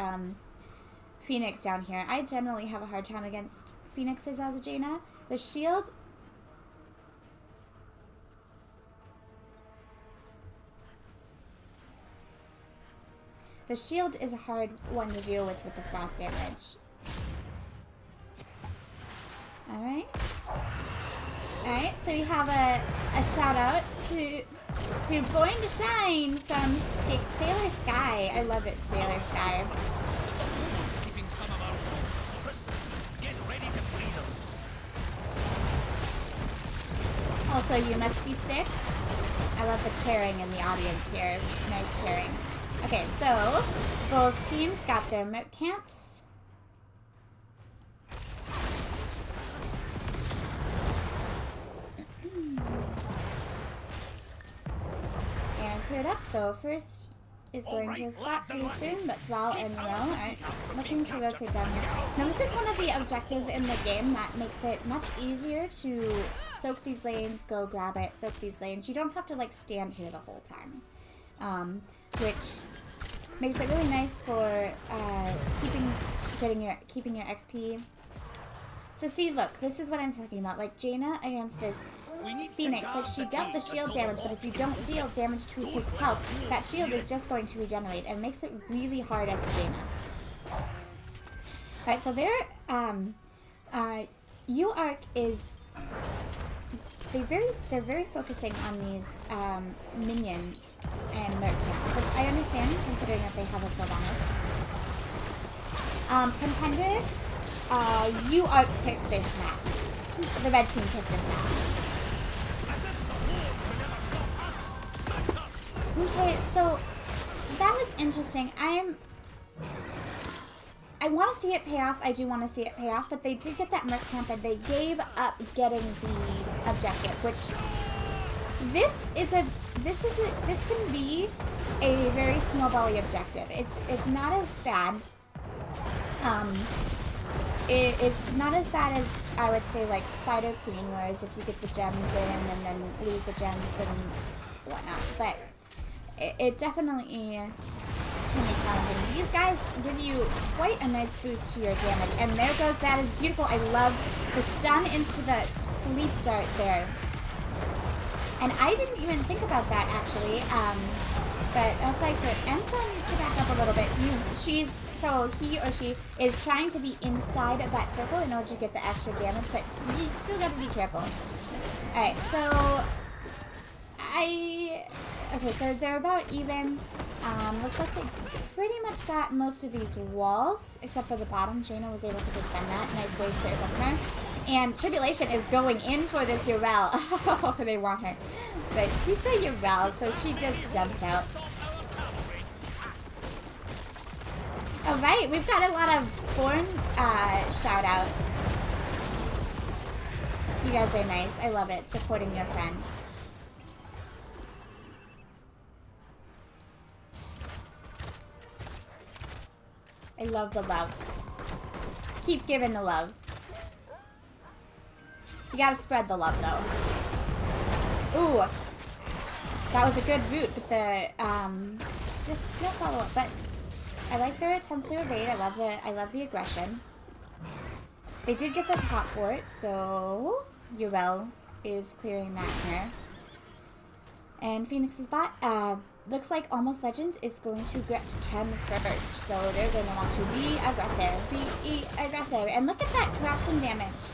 Phoenix down here. I generally have a hard time against Phoenixes as a Jaina. The shield. The shield is a hard one to deal with the frost damage. Alright. Alright, so we have a shout out to Born to Shine from Sailor Sky. I love it, Sailor Sky. Also, You Must Be Sick. I love the pairing in the audience here. Nice pairing. Okay, so both teams got their moat camps. And cleared up. So first is going to spot pretty soon, but Thrall and Nero aren't looking to rotate down here. Now this is one of the objectives in the game that makes it much easier to soak these lanes, go grab it, soak these lanes. You don't have to like stand here the whole time. Which makes it really nice for keeping your XP. So see, look, this is what I'm talking about. Like Jaina against this Phoenix, like she dealt the shield damage, but if you don't deal damage to his health, that shield is just going to regenerate, and makes it really hard as a Jaina. Alright, so their UARK is they're very focusing on these minions and their camps, which I understand considering that they have a Sylvanas. Contender, UARK picked this map. The red team picked this map. Okay, so that was interesting. I want to see it pay off. I do want to see it pay off, but they did get that Merc camp and they gave up getting the objective, which this can be a very snowbally objective. It's not as bad. It's not as bad as I would say like Spider Queen, whereas if you get the gems in and then lose the gems and whatnot, but it definitely can be challenging. These guys give you quite a nice boost to your damage. And there goes, that is beautiful. I love the stun into the sleep dart there. And I didn't even think about that actually. But I was like, Emsa needs to back up a little bit. So he or she is trying to be inside of that circle in order to get the extra damage, but you still gotta be careful. Alright, so okay, so they're about even. Looks like they pretty much got most of these walls, except for the bottom. Jaina was able to defend that. Nice wave clear from her. And Tribulation is going in for this Urel. Oh, they want her. But she's a Urel, so she just jumps out. Alright, we've got a lot of foreign shout-outs. You guys are nice. I love it. Supporting your friend. I love the love. Keep giving the love. You gotta spread the love, though. Ooh. That was a good route, but the, just no follow-up. But I like their attempts to evade. I love the aggression. They did get the top fort, so Urel is clearing that here. And Phoenix's bot, looks like Almost Legends is going to get to 10 first, so they're going to want to be aggressive. And look at that corruption damage.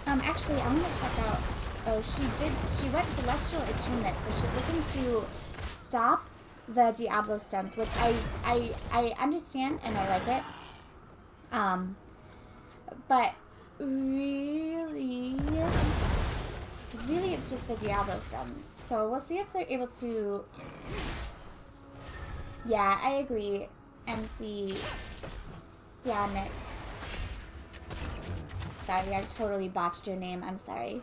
Actually, I want to check out. Oh, she went Celestial Attunement, so she's looking to stop the Diablo stuns, which I understand and I like it. But really it's just the Diablo stuns. So we'll see if they're able to. Yeah, I agree. MC Sianek. Sorry, I totally botched your name. I'm sorry.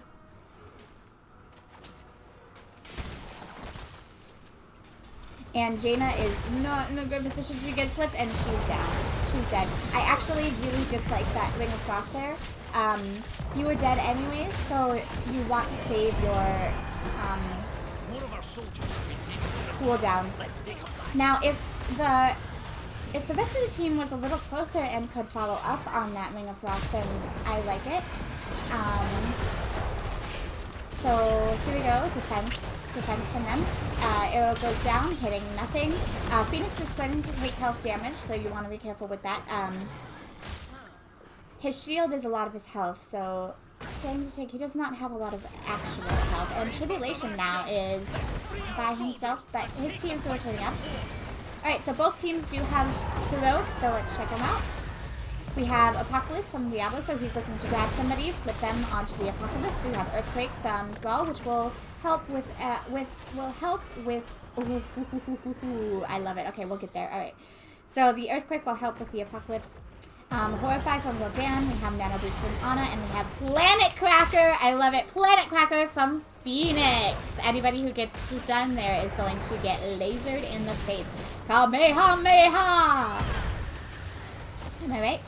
And Jaina is not in a good position. She gets flipped and she's down. She's dead. I actually really dislike that Ring of Frost there. You were dead anyways, so you want to save your cooldowns. Now, if the rest of the team was a little closer and could follow up on that Ring of Frost, then I like it. So here we go, defense from them. Arrow goes down, hitting nothing. Phoenix is starting to take health damage, so you want to be careful with that. His shield is a lot of his health, so starting to take. He does not have a lot of actual health. And Tribulation now is by himself, but his team's rotating up. Alright, so both teams do have heroics, so let's check them out. We have Apocalypse from Diablo, so he's looking to grab somebody, flip them onto the Apocalypse. We have Earthquake from Thrall, which will help with ooh, I love it. Okay, we'll get there. Alright. So the Earthquake will help with the Apocalypse. Horrify from Gul'dan, we have Nano Boost from Ana, and we have Planet Cracker. I love it. Planet Cracker from Phoenix. Anybody who gets stunned there is going to get lasered in the face. Kamehameha! Am I right?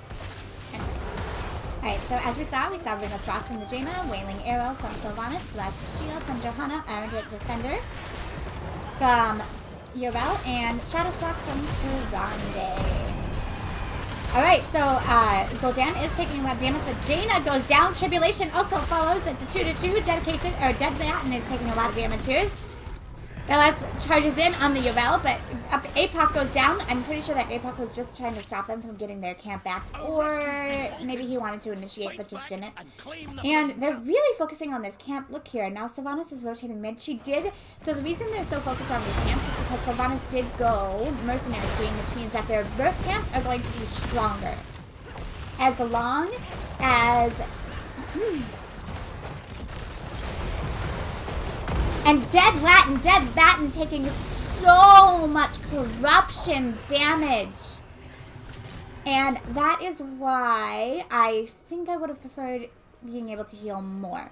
Alright, so as we saw Ring of Frost from the Jaina, Wailing Arrow from Sylvanas, Blessed Shield from Johanna, Iron Defender from Urel, and Shadowstalk from Tyrande. Alright, so Gul'dan is taking a lot of damage, but Jaina goes down. Tribulation also follows. It's a 2-2 dedication, or Deadbat, and is taking a lot of damage here. LS charges in on the Urel, but APOC goes down. I'm pretty sure that APOC was just trying to stop them from getting their camp back, or maybe he wanted to initiate but just didn't. And they're really focusing on this camp. Look here, now Sylvanas is rotating mid. She did, so the reason they're so focused on these camps is because Sylvanas did go Mercenary Queen, which means that their birth camps are going to be stronger. As long as... And Dead Latin taking so much corruption damage. And that is why I think I would have preferred being able to heal more.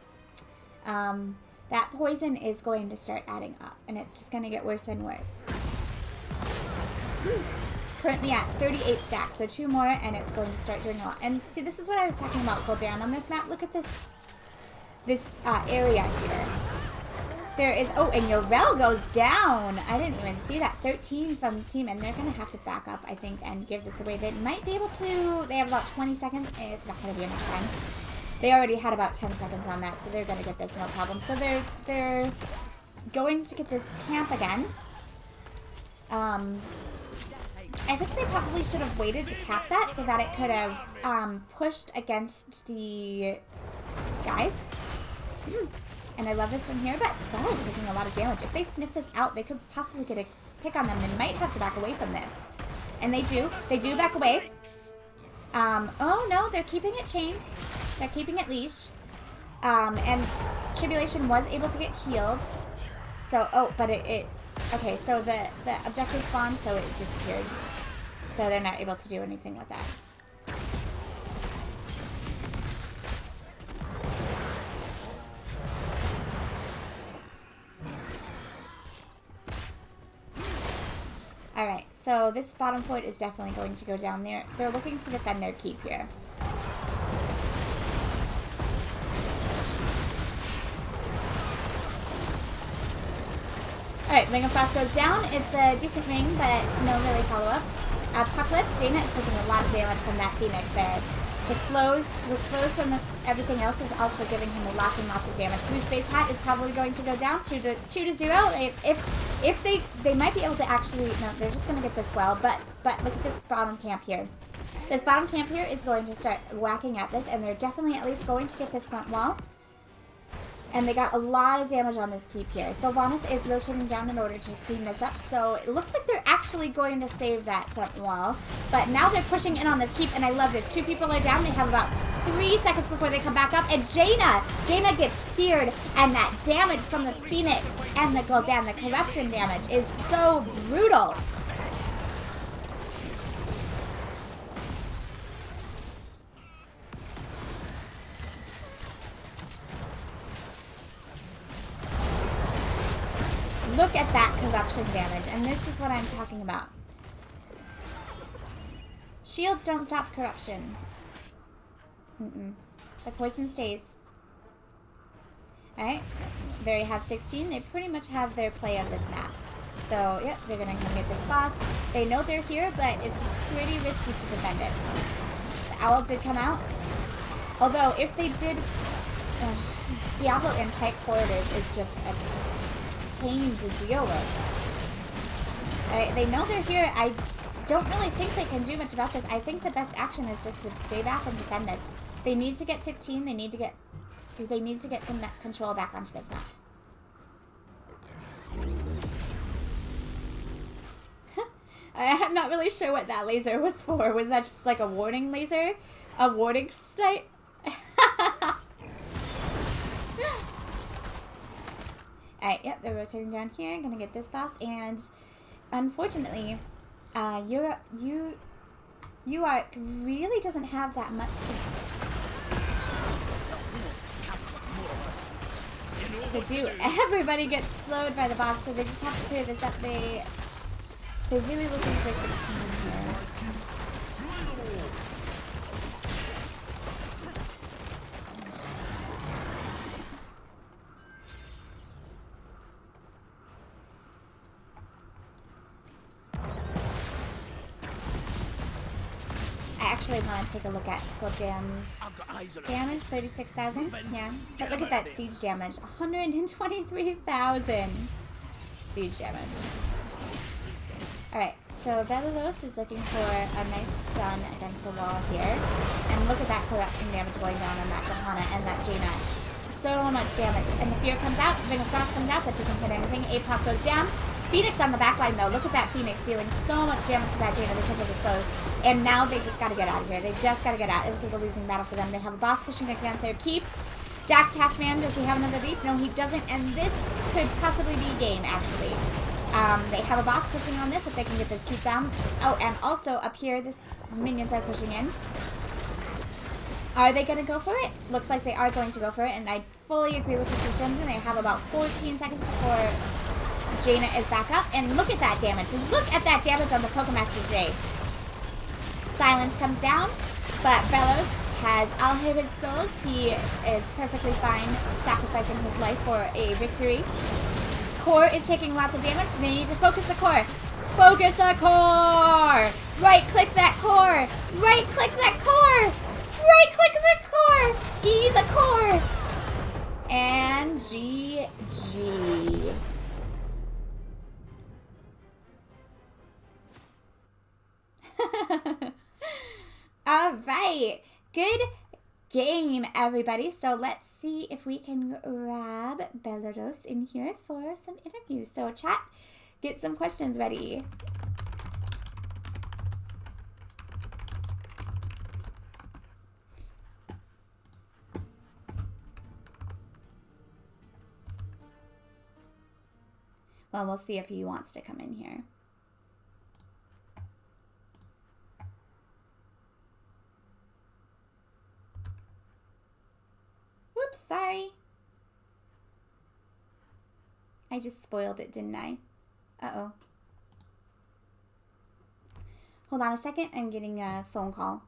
That poison is going to start adding up, and it's just going to get worse and worse. Currently at 38 stacks, so 2 more, and it's going to start doing a lot. And see, this is what I was talking about Gul'dan on this map. Look at this area here. There is, oh, and Yorel goes down. I didn't even see that. 13 from the team, and they're going to have to back up, I think, and give this away. They might be able to, they have about 20 seconds. It's not going to be enough time. They already had about 10 seconds on that, so they're going to get this no problem. So they're going to get this camp again. I think they probably should have waited to cap that so that it could have pushed against the guys. And I love this from here, but that is taking a lot of damage. If they sniff this out, they could possibly get a pick on them. They might have to back away from this. And they do. They do back away. Oh no, they're keeping it chained. They're keeping it leashed. And Tribulation was able to get healed. So, oh, but okay, so the objective spawned, so it disappeared. So they're not able to do anything with that. Alright, so this bottom fort is definitely going to go down there. They're looking to defend their keep here. Alright, Ring of Frost goes down. It's a decent ring, but no really follow-up. Apocalypse, Dana is taking a lot of damage from that Phoenix there. The slows from everything else is also giving him lots and lots of damage. Blue Space Hat is probably going to go down 2 to 0. If they might be able to actually, no, they're just going to get this well. But look at this bottom camp here. This bottom camp here is going to start whacking at this, and they're definitely at least going to get this front wall. And they got a lot of damage on this keep here. Sylvanas is rotating down in order to clean this up. So it looks like they're actually going to save that front wall. But now they're pushing in on this keep, and I love this. 2 people are down. They have about 3 seconds before they come back up. And Jaina gets speared, and that damage from the Phoenix and the Gul'dan, the corruption damage, is so brutal. Look at that corruption damage, and this is what I'm talking about. Shields don't stop corruption. The poison stays. Alright, there you have 16. They pretty much have their play of this map. So, yep, they're going to come get this boss. They know they're here, but it's pretty risky to defend it. The owl did come out. Although, if they did... Diablo in tight corridors is just a pain to deal with. They know they're here. I don't really think they can do much about this. I think the best action is just to stay back and defend this. They need to get 16. They need to get some control back onto this map. I'm not really sure what that laser was for. Was that just like a warning laser? A warning sight? Alright, yep, they're rotating down here. I'm gonna get this boss, and unfortunately, UARK really doesn't have that much to do. Everybody gets slowed by the boss, so they just have to clear this up. They're really looking for 16 here. I actually want to take a look at Gul'dan's damage, 36,000. Yeah, but look at that siege damage, 123,000 siege damage. Alright, so Belulos is looking for a nice stun against the wall here. And look at that corruption damage going down on that Johanna and that Jaina. So much damage. And the Fear comes out, Ring of Frost comes out, but doesn't hit anything. APOC goes down. Phoenix on the backline though. Look at that Phoenix dealing so much damage to that Jaina because of the slows. And now they just gotta get out of here. They just gotta get out. This is a losing battle for them. They have a boss pushing against their keep. Jack's Taxman, does he have another leap? No, he doesn't. And this could possibly be game, actually. They have a boss pushing on this if they can get this keep down. Oh, and also up here, this minions are pushing in. Are they going to go for it? Looks like they are going to go for it, and I fully agree with this decision. They have about 14 seconds before Jaina is back up, and look at that damage. Look at that damage on the Pokemaster J. Silence comes down, but Bellows has all his souls. He is perfectly fine sacrificing his life for a victory. Core is taking lots of damage. They need to focus the core. Focus the core! Right-click that core! Right-click that core! Right-click the core! E the core! And GG. All right. Good game, everybody. So let's see if we can grab Belarus in here for some interviews. So chat, get some questions ready. Well, we'll see if he wants to come in here. Whoops, sorry. I just spoiled it, didn't I? Uh-oh. Hold on a second, I'm getting a phone call.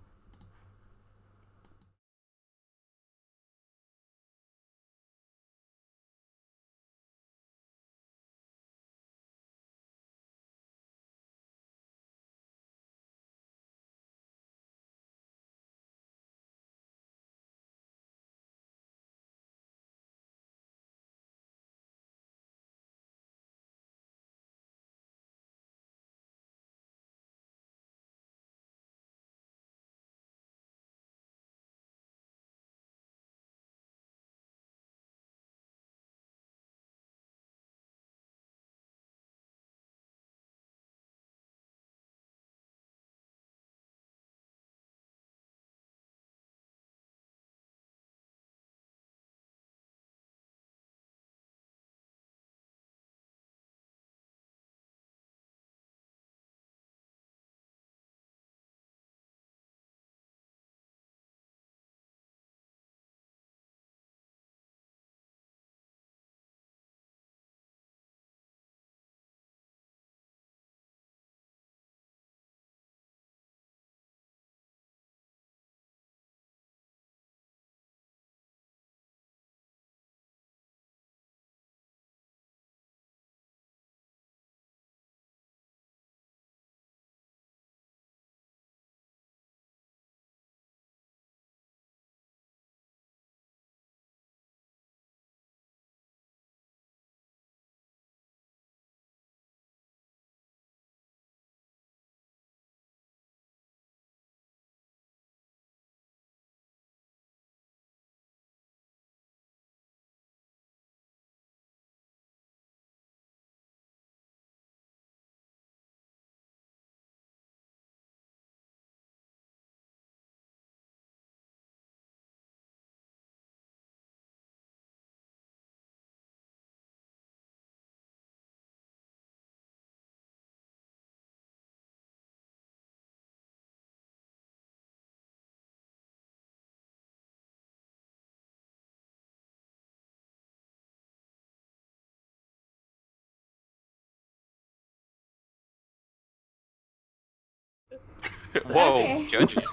Whoa, Okay. judgy.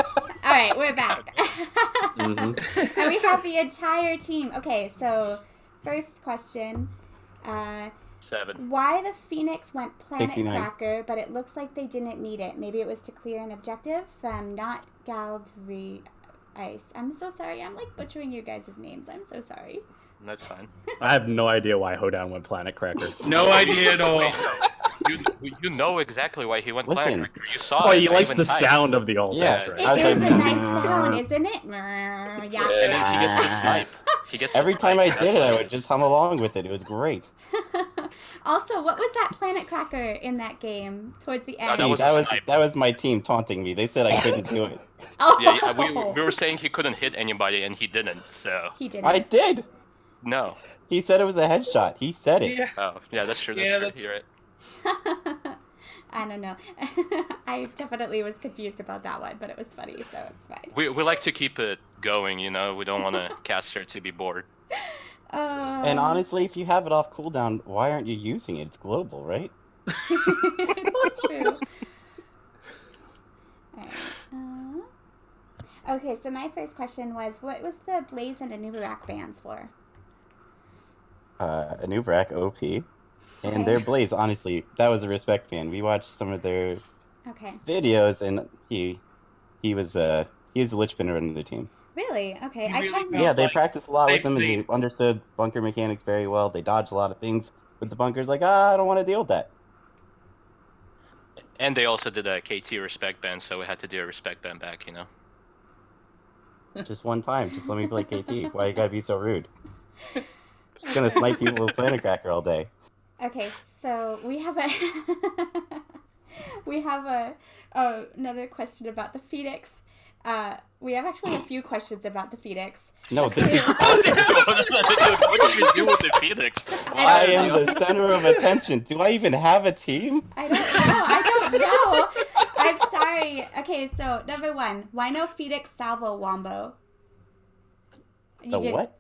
All right, we're back. And we have the entire team. Okay, so first question. 7. Why the Phoenix went Planet 69. Cracker, but it looks like they didn't need it. Maybe it was to clear an objective. Not Galdry Ice. I'm so sorry. I'm like butchering your guys' names. I'm so sorry. That's fine. I have no idea why Hodan went Planet Cracker. No idea at all. Wait, you know exactly why he went Listen. Planet Cracker. You saw Oh, it. he I likes even the typed. sound of the ult. Yeah. That's right. I was It is like, a nice sound, isn't it? Yeah. And then he gets the snipe. He gets Every the time snipe. I That's did it, what I it would is. just hum along with it. It was great. Also, what was that Planet Cracker in that game towards the end? that was that a was snipe. that was my team taunting me. They said I couldn't do it. Oh, Yeah, we were saying he couldn't hit anybody, and he didn't. So he didn't. I did. no. He said it was a headshot. He said it. Yeah. Oh, yeah, that's true. That's Yeah, true. that's- You're right. I don't know. I definitely was confused about that one, but it was funny, so it's fine. We like to keep it going, you know. We don't want to caster to be bored. And honestly, if you have it off cooldown, why aren't you using it? It's global, right? it's true. Alright, Okay, so my first question was, what was the Blaze and UARK bands for? Anubrak OP. And Okay. their Blaze, honestly, that was a respect fan. We watched some of their Okay. videos, and he was the lich spinner in the team. Really? Okay. You I really kind felt Yeah, they like practiced a lot they with them, and they played- understood bunker mechanics very well. They dodged a lot of things with the bunkers. Like, I don't want to deal with that. And they also did a KT respect band, so we had to do a respect band back, you know. Just one time. Just let me play KT. Why you gotta be so rude? Just gonna snipe people with Planet Cracker all day. Okay, so we have a another question about the Phoenix. We have actually a few questions about the Phoenix. No, this is What did we do with the Phoenix? I am the center of attention. Do I even have a team? I don't know. I'm sorry. Okay, so number 1, why no Phoenix Salvo Wombo? The what?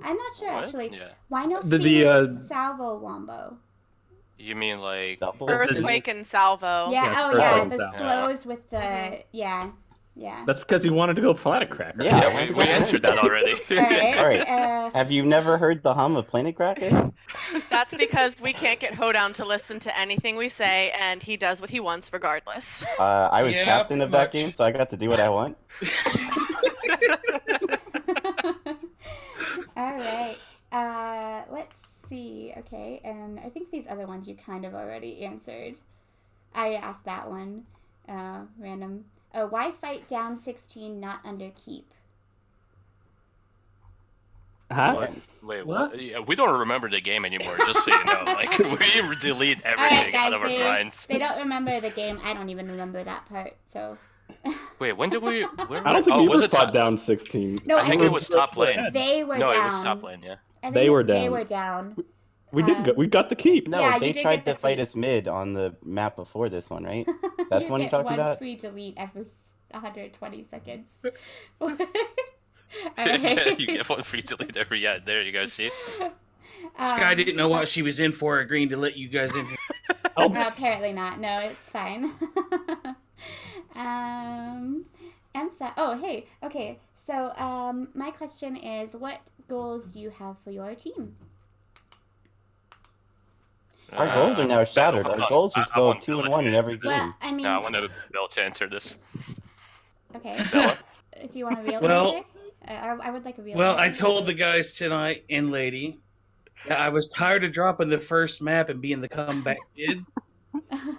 I'm not sure What? actually. Yeah. Why no The- Phoenix Salvo Wombo? You mean like Double? Earthquake and Salvo. Yeah, Yes, oh Earthquake yeah, and the Salvo. slows with the yeah. That's because he wanted to go Planet Cracker. Yeah. yeah, we answered that already. Alright. Alright. Have you never heard the hum of Planet Cracker? That's because we can't get Hoedown to listen to anything we say, and he does what he wants regardless. I was Yeah, captain of pretty that much. game, so I got to do what I want. Alright. Let's see. Okay, and I think these other ones you kind of already answered. I asked that one. Random. Why fight down 16, not under keep? Huh? What? Wait, what? Yeah, we don't remember the game anymore, just so you know. Like, we delete everything out of our grinds. they don't remember the game. I don't even remember that part, so... Wait, when did we... Where I don't think we was ever it fought top? down 16. No, I think it was top lane. They were No, down. it was top lane, yeah. I think They were They down. were down. We got the keep. No, Yeah, you they did tried get the to fight free- us mid on the map before this one, right? That's You one you're get talking one about? free delete every 120 seconds. You get one free delete every... Yeah, there you go, see? Sky didn't know what she was in for, agreeing to let you guys in here. Apparently not. No, it's fine. EMSA. Oh, hey. Okay. So, my question is, what goals do you have for your team? Our goals are now shattered. Our goals was I go want 2-1 in every game. Well, I mean, No, I want Bill to answer this. okay. Bella? Do you want a real Well- answer? I would like a real Well, I answer. told the guys tonight and lady that I was tired of dropping the first map and being the comeback kid.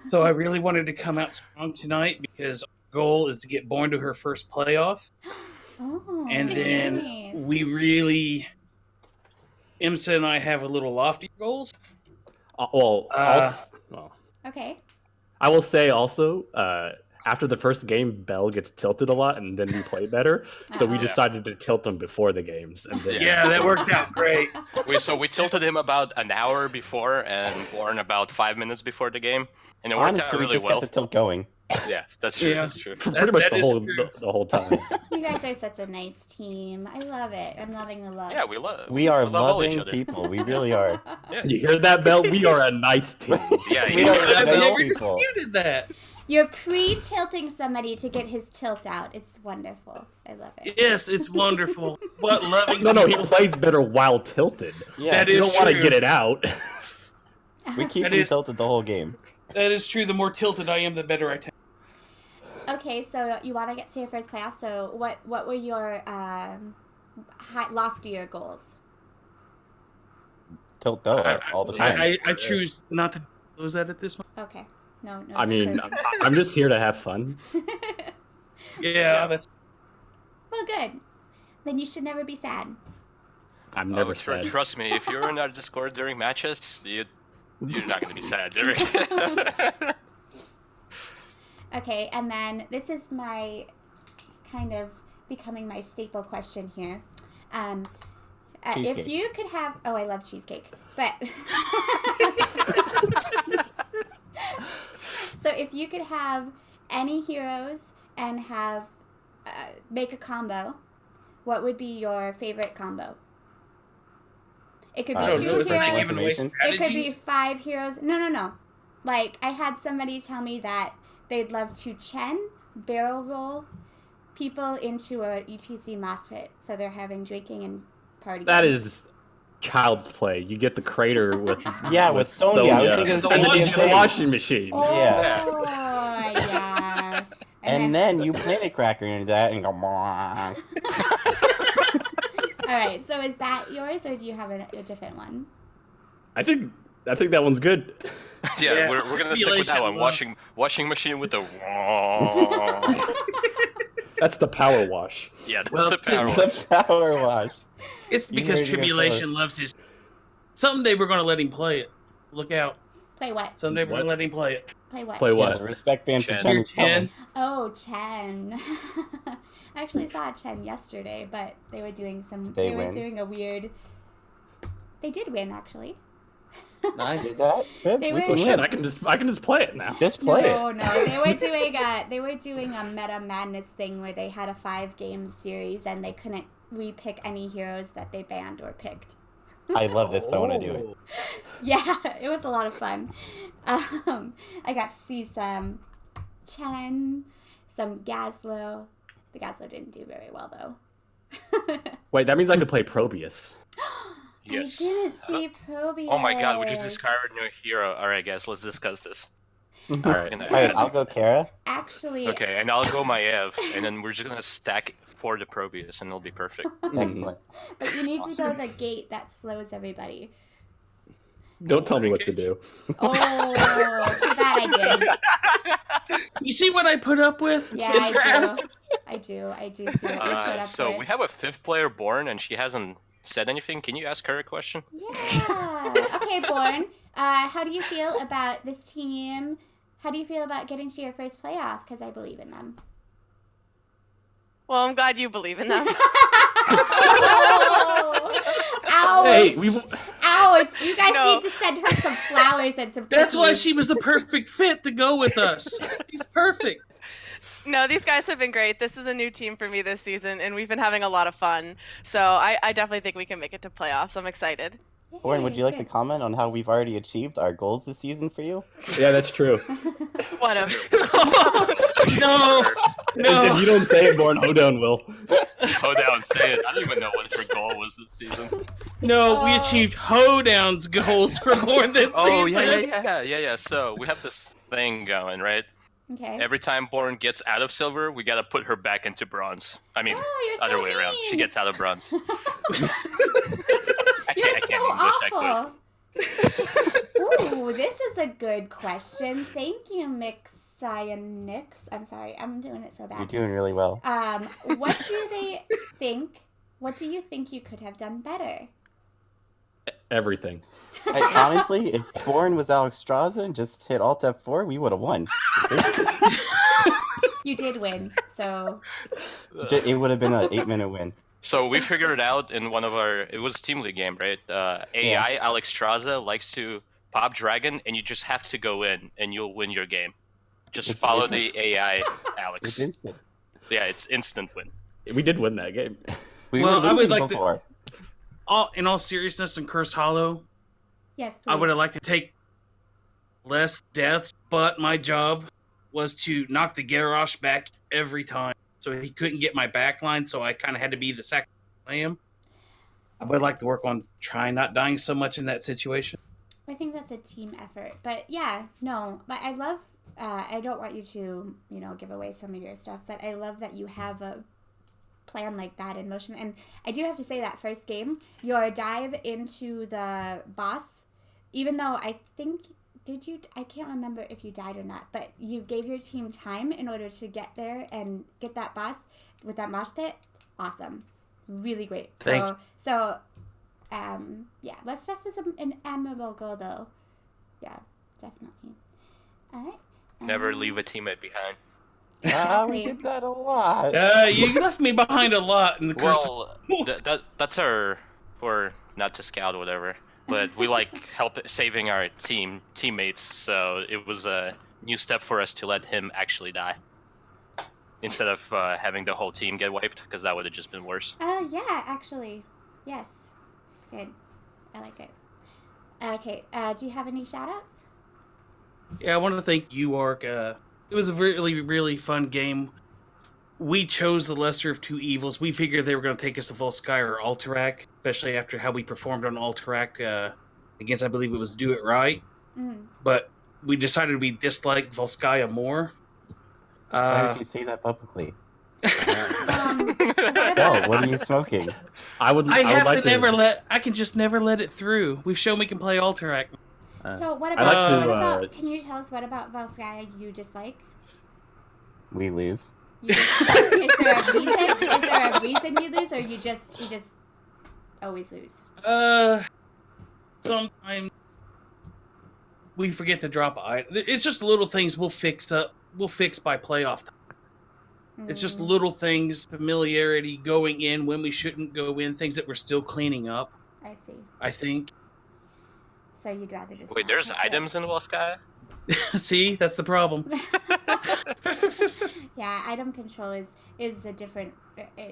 So I really wanted to come out strong tonight because our goal is to get Born to her first playoff. Oh, And then nice. we really... IMSA and I have a little lofty goals. Well, Okay. I will say also, after the first game, Bell gets tilted a lot, and then we play better. So we Uh-oh. decided to tilt him before the games. And then, Yeah, that worked out great. So we tilted him about an hour before and Warren about 5 minutes before the game. And it worked Honestly, out we really just well. kept the tilt going. Yeah, that's true, Yeah. that's true. for pretty much That the is whole true. the whole time. You guys are such a nice team. I love it. I'm loving the love. Yeah, we love We are love all each loving other. people. We really are. You hear that, Bell? We are a nice team. Yeah, We you are hear that, I've nice Bill? never people. disputed that. You're pre-tilting somebody to get his tilt out. It's wonderful. I love it. Yes, it's wonderful. What loving No, he people. plays better while tilted. Yeah, That You is don't want to true. get it out. we keep That him is- tilted the whole game. That is true. The more tilted I am, the better I take. Okay, so you want to get to your first playoff. So what were your loftier goals? Tilt Bell all the time. I choose not to lose that at this moment. Okay. No. I mean, I'm just here to have fun. Yeah, that's Well, good. Then you should never be sad. I'm never Oh, sad. trust me, if you're in our Discord during matches, you're not going to be sad during. Okay, and then this is my kind of becoming my staple question here. If Cheesecake. you could have, I love cheesecake, but so if you could have any heroes and have make a combo, what would be your favorite combo? It could be I don't two know, is that heroes. giving away information? It could be strategies? 5 heroes. No. Like, I had somebody tell me that they'd love to Chen, barrel roll, people into a ETC mosh pit, so they're having drinking and partying. That is child's play. You get the crater with with Sonya. I was thinking the and then you same get a thing. washing machine. Oh, Yeah. yeah. And then you Planet Cracker into that and go. Mwah. All right, so is that yours, or do you have a different one? I think that one's good. Yeah, we're gonna stick with that one. Washing machine with the. That's the power wash. Yeah, that's Well, the it's 'cause power. The power wash. It's You because heard it here Tribulation loves his. Someday we're gonna let him play it. Look out! Play what? Someday we're What? gonna let him play it. Play what? Play Yeah, what? the respect band for Chen. Chen Year is coming. 10. Oh, Chen. I actually saw Chen yesterday, but they were doing some. They were win? doing a weird. They did win, actually. Nice. Did that? Good. They We were- can Shit, win. I can just play it now. Just play it. No, they were doing a Meta Madness thing where they had a 5-game series and they couldn't re-pick any heroes that they banned or picked. I love this. I want to do it. Yeah, it was a lot of fun. I got to see some Chen, some Gazlo. The Gazlo didn't do very well though. Wait, that means I can play Probius. Yes. I didn't see Probius. Oh my god, we just discovered a new hero. Alright, guys, let's discuss this. Alright. Alright, I'll go Kara. Actually, Okay, and I'll go my Ev, and then we're just gonna stack for the Probius, and it'll be perfect. Excellent. but you need to go the gate that slows everybody. Don't tell me what to do. Oh, too bad I did. You see what I put up with? Yeah, in I draft? do. I do see what you put up So with. we have a 5th player born, and she hasn't said anything. Can you ask her a question? Yeah. Okay, Born. How do you feel about this team? How do you feel about getting to your first playoff? Because I believe in them. Well, I'm glad you believe in them. Ouch! Hey, Ouch! You guys No. need to send her some flowers and some That's why cookies. she was the perfect fit to go with us. She's perfect. No, these guys have been great. This is a new team for me this season, and we've been having a lot of fun. So I definitely think we can make it to playoffs. I'm excited. Oren, would you like to Good. comment on how we've already achieved our goals this season for you? Yeah, that's true. Whatever. No, no. If you don't say it, Born Hoedown will. Go down, say it. I don't even know what her goal was this season. No, we achieved Hoedown's goals for Born this Oh, season. yeah. So we have this thing going, right? Okay. Every time Born gets out of silver, we gotta put her back into bronze. I mean, Oh, you're so other way around. She mean. gets out of bronze. You're I can't so English that awful. Ooh, this is a good question. Thank you, Mixionix. I'm sorry, I'm doing it so You're bad. doing really well. What do they think? What do you think you could have done better? Everything. Honestly, if Born was Alex Straza and just hit Alt F4, we would have won. You did win, so It would have been an 8-minute win. So we figured it out in one of our. It was Team League game, right? AI Alex Straza likes to pop dragon, and you just have to go in, and you'll win your game. Just It's follow instant. the AI It's Alex. instant. Yeah, it's instant win. We did win that game. We Well, were I would losing like to- before. In all seriousness, and Cursed Hollow, yes, please. I would have liked to take less deaths, but my job was to knock the Garrosh back every time. So he couldn't get my backline, so I kind of had to be the second lamb. I would like to work on trying not dying so much in that situation. I think that's a team effort, but yeah, no. But I love. I don't want you to, give away some of your stuff, but I love that you have a plan like that in motion. And I do have to say that first game, your dive into the boss, even though I think I can't remember if you died or not, but you gave your team time in order to get there and get that boss with that mosh pit. Awesome. Really great. Thank Yeah, Let's Test is an admirable goal, though. Yeah, definitely. All right. Never leave a teammate behind. We Exactly. did that a lot. You left me behind a lot in the Cursed. Well, that's our for not to scout or whatever, but we like help saving our teammates. So it was a new step for us to let him actually die instead of having the whole team get wiped, because that would have just been worse. Yeah, actually. Yes. Good. I like it. Okay, do you have any shout-outs? Yeah, I want to thank UARK. It was a really, really fun game. we chose the lesser of two evils. We figured they were going to take us to Volskaya or Alterac, especially after how we performed on Alterac against, I believe it was Do It Right. But we decided we disliked Volskaya more. Why would you say that publicly? What Bell, about what are you smoking? I would I like to I can just never let it through. We've shown we can play Alterac. so what I like about to, what about can you tell us what about Valskaya you dislike? We lose. You dislike? Is there a reason? Is there a reason you lose, or you just always lose? Sometimes we forget to drop a. It's just little things we'll fix up. We'll fix by playoff time. It's just little things, familiarity, going in when we shouldn't go in, things that we're still cleaning up. I see. I think. So you'd rather just Wait, not there's touch items in Volskaya? See, that's the problem. Yeah, item control is a different.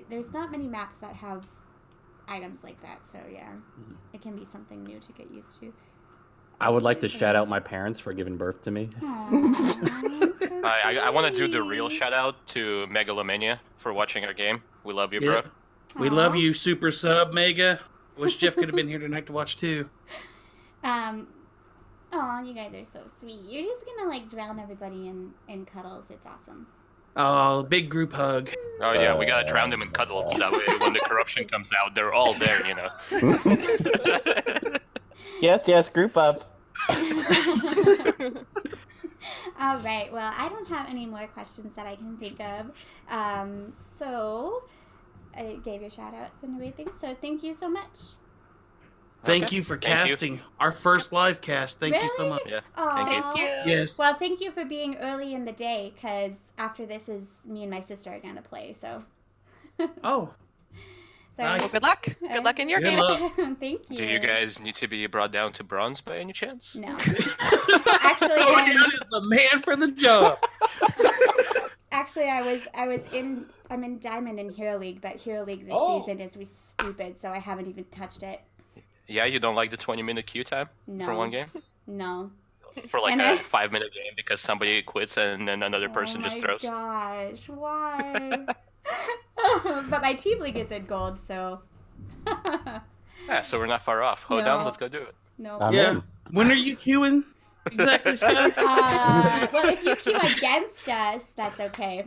There's not many maps that have items like that, so yeah, it can be something new to get used to. I would like to shout out my parents for giving birth to me. Aww, so I want to do the sweet. real shout out to Megalomania for watching our game. We love you, Yeah. bro. We love you, Super Sub Mega. Wish Jeff could have been here tonight to watch too. Oh, you guys are so sweet. You're just gonna like drown everybody in cuddles. It's awesome. Oh, big group hug. Oh yeah, we gotta drown them in cuddles. That way, when the corruption comes out, they're all there, you know. Yes, group up. All right. Well, I don't have any more questions that I can think of. So I gave you shout outs and everything. So thank you so much. Thank you for Thank you. casting our first live cast. Thank you so Really? much. Yeah. Aw. Thank you. Yes. Well, thank you for being early in the day, because after this is me and my sister are gonna play. So. Oh, So Nice. Well, good luck. Good luck in your Good game. luck. Thank you. Do you guys need to be brought down to bronze by any chance? No. Actually, Cody is the man for the job. Actually, I'm in Diamond in Hero League, but Hero League this season is stupid, so I haven't even touched it. Yeah, you don't like the 20-minute queue time No. for one game? No. For like And a I- 5-minute game because somebody quits and then another person just throws? Oh my gosh, why? But my team league is in gold, so. Yeah, so we're not far off. Hold No. on, let's go do it. No. I'm Yeah. in. When are you queuing? Exactly, Sky. Well, if you queue against us, that's okay.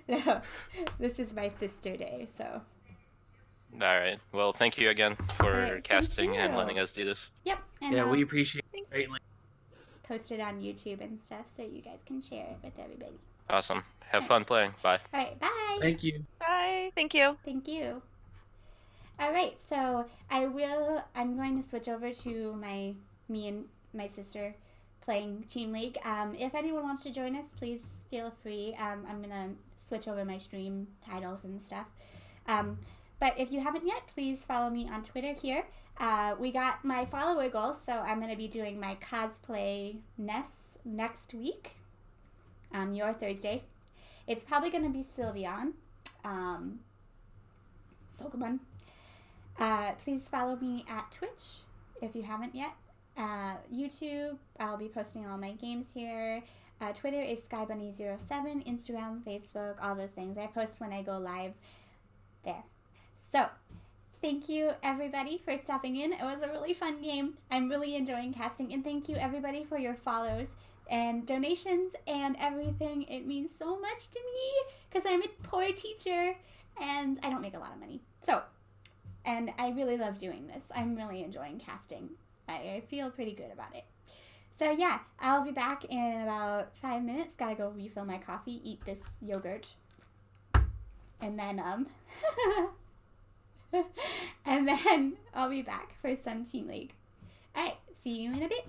No, this is my sister day, so. Alright, well, thank you again for Alright, thank casting and you. letting us do this. Yep, and Yeah, I'll we appreciate it greatly. post it on YouTube and stuff so you guys can share it with everybody. Awesome. Have fun playing. Bye. All right, bye. Thank you. Bye. Thank you. Thank you. All right, so I'm going to switch over to me and my sister playing Team League. If anyone wants to join us, please feel free. I'm gonna switch over my stream titles and stuff. But if you haven't yet, please follow me on Twitter here. We got my follower goals, so I'm gonna be doing my cosplay next week. Your Thursday. It's probably gonna be Sylveon. Pokemon. Please follow me at Twitch if you haven't yet. YouTube, I'll be posting all my games here. Twitter is skybunny07, Instagram, Facebook, all those things. I post when I go live there. So, thank you everybody for stopping in. It was a really fun game. I'm really enjoying casting, and thank you everybody for your follows and donations and everything. It means so much to me because I'm a poor teacher and I don't make a lot of money. So, and I really love doing this. I'm really enjoying casting. I feel pretty good about it. So yeah, I'll be back in about 5 minutes. Gotta go refill my coffee, eat this yogurt, and then and then I'll be back for some Team League. All right, see you in a bit.